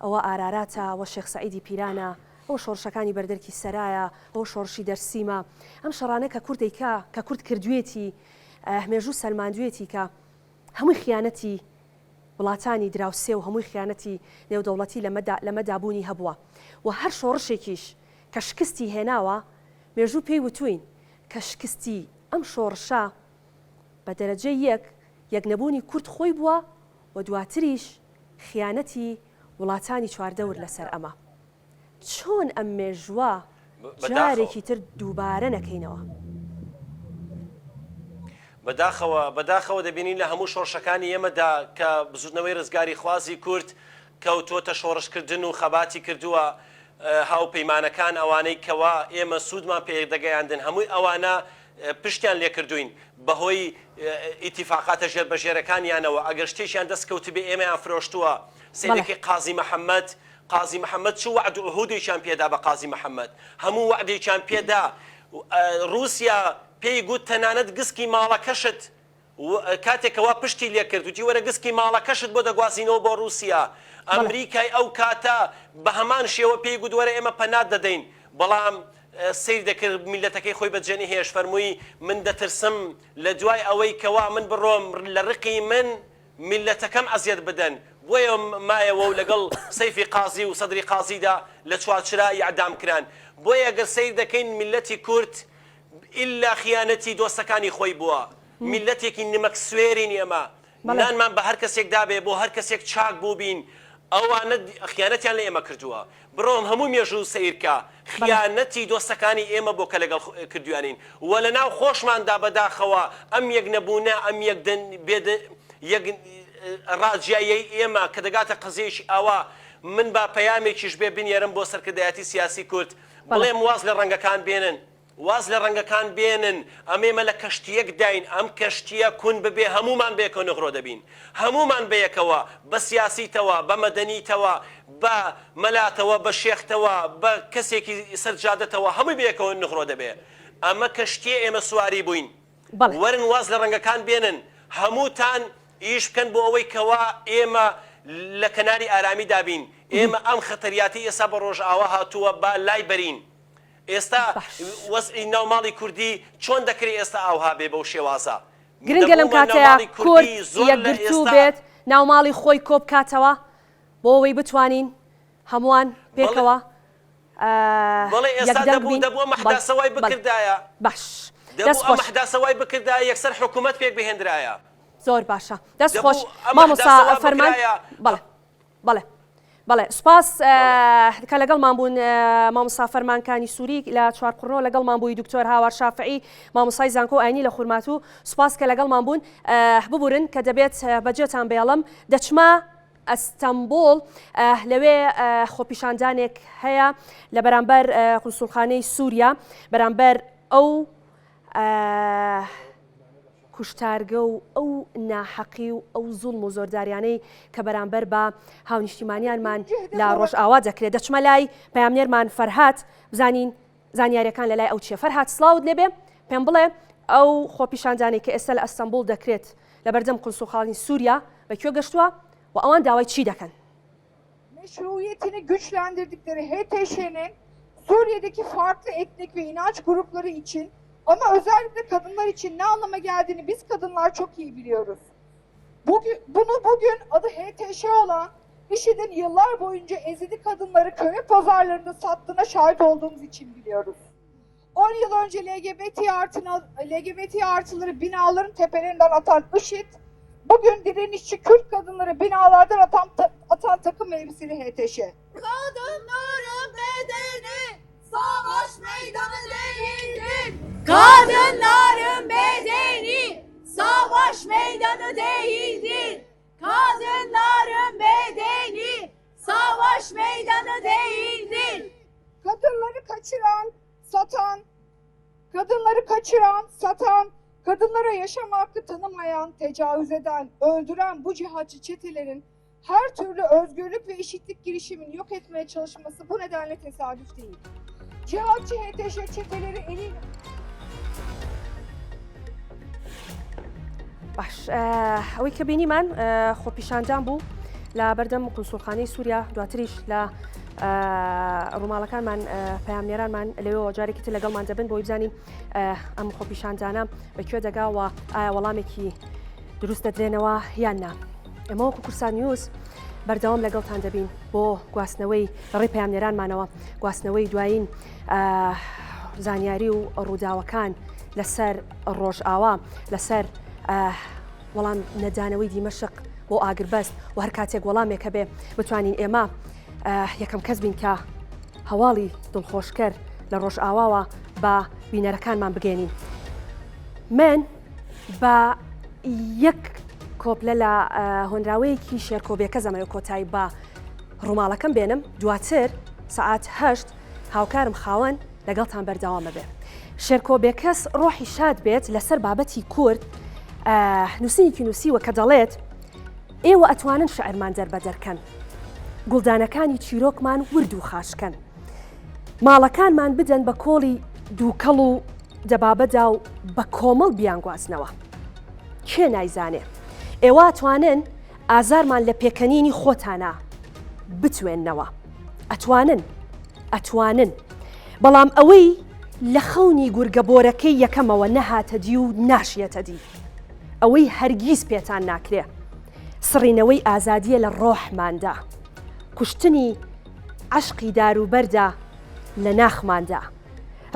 ئەوە ئاراراتە و شێخ سەعیدی پیرانە ئەو شۆڕشەکانی بەردەرکی سەرایە ئەو شۆڕشی دەرسیمە ئەم شەڕانە کە کوردێکا کە کورد کردوێتی مێژوو سەلماندوێتی کە هەمووی خیانەتی وڵاتانی دراوسێ و هەمووی خیانەتی نێودەوڵەتی لەمەدابوونی هەبووە و هەر شۆڕشێکیش کە شکستی هێناوە مێژوو پێی وتوین کە شکستی ئەم شۆڕشە بە دەرەجەی یەک نەبوونی کورد خۆی بووە و دواتریش خیانەتی وڵاتانی چواردەور لەسەر ئەمە چۆن ئەم مێژووە جارێکی تر دووبارە نەکەینەوە بەداخەوە دەبینین لە هەموو شۆڕشەکانی ئێمەدا کە بزودنەوەی ڕزگاری خوازی کورد کەوتۆتە شۆڕشکردن و خەباتی کردووە هاوپەیمانەکان ئەوانەی کەوا ئێمە سوودمان پێ دەگەیاندن هەمووی ئەوانە پشتیان لێکردوین بەهۆی ئیتیفاقاتە ژێربەژێرەکانیانەوە ئەگەر شتێکیان دەستکەوت بێ ئێمەیان فرۆشتووە سێرەکی قازی محەممەد چ وعد و عهودێکیان پێدا بە قازی محەممەد هەموو وعدێکیان پێدا رووسیا پێی گوت تەنانەت گسکی ماڵەکەشت کاتێکەوە پشتی لێ کرد وتی وەرە گسکی ماڵەکەشت بۆ دەگوازینەوە بۆ رووسیا ئەمریکای ئەو کاتە بە هەمان شێوە پێی گوت وەرە ئێمە پەنات دەدەین بەڵام سیر دەکرد میلەتەکەی خۆی بەجێنی هێش فەرمووی من دەترسم لە دوای ئەوەی کەوا من بڕۆم لە ڕقی من میلەتەکەم ئەزیەت بدەن بۆیە مایەوە و لەگەڵ سەیفی قازی و سەدری قازیدا لە چوارچرا یعدام کران بۆیە ئەگەر سیر دەکەین میلەتی کورد ئللا خیانەتی دۆستەکانی خۆی بووە میلەتێکی نمەک سوێرین ئێمە نانمان بە هەر کەسێک دابێ بۆ هەر کەسێک چاک بوو بین ئەوانە خیانەتیان لە ئێمە کردووە بڕۆم هەموو مێژوو سیرکە خیانەتی دۆستەکانی ئێمە بۆ کە لەگەڵ کردویانین و لە ناو خۆشماندا بەداخەوە ئەم یەک نەبوونە ئەم یەک ڕاجیایی ئێمە کە دەگاتە قزێکی ئاوا من با پەیامێکیش بێ بنێرم بۆ سەرکردایەتی سیاسی کورد بڵێم واز لە ڕەنگەکان بێنن واز لە ڕەنگەکان بێنن ئەمێمە لە کەشتیەک داین ئەم کەشتیە کون ببێ هەمومان بەیەکەوە نەغڕۆ دەبین هەمومان بەیەکەوە بە سیاسیتەوە بە مەدەنیتەوە بە مەلاتەوە بە شێختەوە بە کەسێکی سەرجادەتەوە هەمووی بەیەکەوە نەغڕۆ دەبێ ئەمە کەشتیە ئێمە سواری بووین وەرن واز لە ڕەنگەکان بێنن هەمووتان ئیش بکەن بۆ ئەوەی کەوا ئێمە لە کەناری ئارامی دابین ئێمە ئەم خەتەریاتی ئێستا بە ڕۆژئاوا هاتووە با لای بەرین ئێستا وەزعی ناوماڵی کوردی چۆن دەکرێت ئێستا ئاوها بێ بەو شێوازە گرنگە لەم کاتەیە کورد یەکگرتوو بێت ناوماڵی خۆی کۆ بکاتەوە بۆ ئەوەی بتوانین هەمووان پێکەوە بەڵێ ئێستا دەبوو مەحداسەوای بکردایە باش دەبوو مەحداسەوای بکردایە یەکسەر حکوومەت پێک بهێنرایە زۆر باشە دەست خۆش مامۆستا فەرمان بەڵێ سوپاس کە لەگەڵمان بوون مامۆستا فەرمانکانی سووری لە چوارقڕنەوە لەگەڵمان بووی دکتۆر هاوار شافعی مامۆستای زانکۆ ئاینی لە خورماتوو سوپاس کە لەگەڵمان بوون ببورن کە دەبێت بەجێتان بێڵم دەچمە ئەستەمبۆڵ لەوێ خۆپیشاندانێک هەیە لە بەرامبەر قونسوڵخانەی سووریا بەرامبەر ئەو کوشتارگە و ئەو ناحەقی و ئەو زوڵم و زۆرداریانەی کە بەرامبەر بە هاونیشتیمانیانمان لە ڕۆژئاوا دەکرێت دەچمە لای پەیامنێرمان فەرهات بزانین زانیاریەکان لە لای ئەو چیە فەرهات سڵاوت لێبێ پێم بڵێ ئەو خۆپیشاندانێک کە ئێستا لە ئەستەمبۆڵ دەکرێت لە بەردەم قونسوڵخانەی سووریا بەکوێ گەشتووە و ئەوان داوای چی دەکەن؟ Meşruiyetini güçlendirdikleri HTŞ'nin Suriye'deki farklı etnik ve inanç grupları için ama özellikle kadınlar için ne anlama geldiğini biz kadınlar çok iyi biliyoruz. Bugün adı HTŞ olan IŞİD'in yıllar boyunca ezidi kadınları köy pazarlarında sattığına şahit olduğumuz için biliyoruz. 10 yıl önce LGBT artıları binaların tepelerinden atan IŞİD, bugün direnişçi Kürt kadınları binalardan atan takım elbiseli HTŞ. Kadınların bedeni savaş meydanı değildir. Kadınların bedeni savaş meydanı değildir. Kadınların bedeni savaş meydanı değildir. Kadınları kaçıran, satan, kadınlara yaşam hakkı tanımayan, tecavüz eden, öldüren bu cihatçı çetelerin her türlü özgürlük ve eşitlik girişimini yok etmeye çalışması bu nedenle tesadüf değil. Cihatçı HTŞ çeteleri eliyle... باش ئەوەی کە بینیمان خۆپیشاندان بوو لە بەردەم قونسوڵخانەی سووریا دواتریش لە ڕووماڵەکانمان پەیامنێرانمان لەوێەوە جارێکی تر لەگەڵمان دەبن بۆی بزانین ئەم خۆپیشاندانە بەکوێ دەگاوە ئایا وەڵامێکی دروست دەدرێنەوە یان نا ئێمە وەکو کورسان نیوز بەردەوام لەگەڵتان دەبین بۆ گواستنەوەی ڕێی پەیامنێرانمانەوە گواستنەوەی دوایین زانیاری و ڕووداوەکان لەسەر ڕۆژئاوا لەسەر وەڵام نەدانەوەی دیمەشق بۆ ئاگربەست و هەر کاتێک وەڵامێکە بێ بتوانین ئێمە یەکەم کەس بین کە هەواڵی دڵخۆشکەر لە ڕۆژئاواوە بە بینەرەکانمان بگەێنین. من بە یەک کۆپلە لە هۆنراوەیەکی شێرکۆبیەکە زەمەوە کۆتایی بە ڕووماڵەکەم بێنم دواتر سعات 8 هاوکارم خاوەن لەگەڵتان بەردەوامە بێ. شێرکۆبیەکەس ڕۆحی شاد بێت لەسەر بابەتی کورد نووسینێکی نووسیوە کە دەڵێت ئێوە ئەتوانن شەعرمان دەربەدەرکەن، گوڵدانەکانی چیرۆکمان ورد و خاشکەن، ماڵەکانمان بدەن بە کۆڵی دووکەڵ و دەبابەدا و بە کۆمەڵ بیانگوازنەوە. کێ نایزانێ ئێوە ئەتوانن ئازارمان لە پێکەنینی خۆتانە بتوێننەوە، ئەتوانن بەڵام ئەوەی لە خەونی گورگەبۆرەکەی یەکەمەوە نەهاتە دی و ناشیەتە دی، ئەوەی هەرگیز پێتان ناکرێ سڕینەوەی ئازادیە لە ڕۆحماندا، کوشتنی عشقی داروبەردا لە ناخماندا،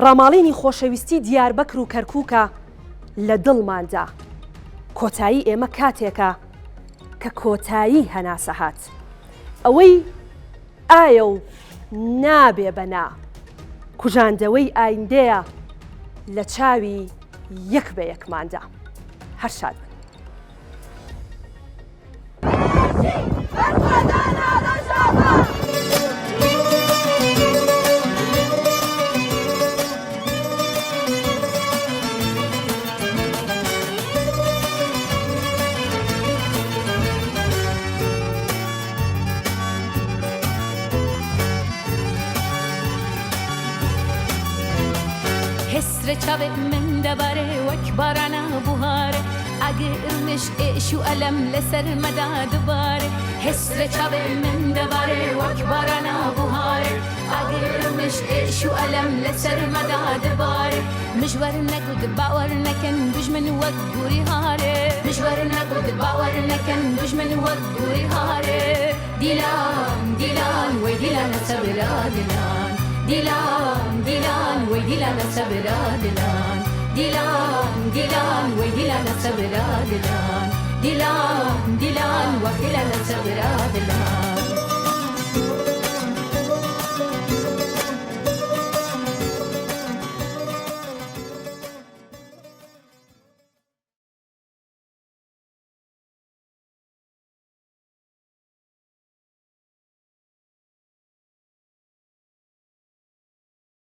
ڕاماڵینی خۆشەویستی دیاربەکر و کەرکووکە لە دڵماندا. کۆتایی ئێمە کاتێکە کە کۆتایی هەناسە هات، ئەوەی ئایە و نابێ بەنا، کوژاندەوەی ئایندەیە لە چاوی یەک بە یەکماندا. هەر شاد بن. حسر چاو من دباره وک بارانه بوهاره اگرمش عشق و علم لسر مدا دوباره حسر چاو من دباره وک بارانه بوهاره اگرمش عشق و علم لسر مدا دوباره مجبور نگود باور نکن دشمن وقت دوری هاره مجبور نگود باور نکن دشمن وقت دوری هاره دیلان و دیلان صبرا دیلان دیلان و دیلان صبرا دیلان و دیلان صبرا دیلان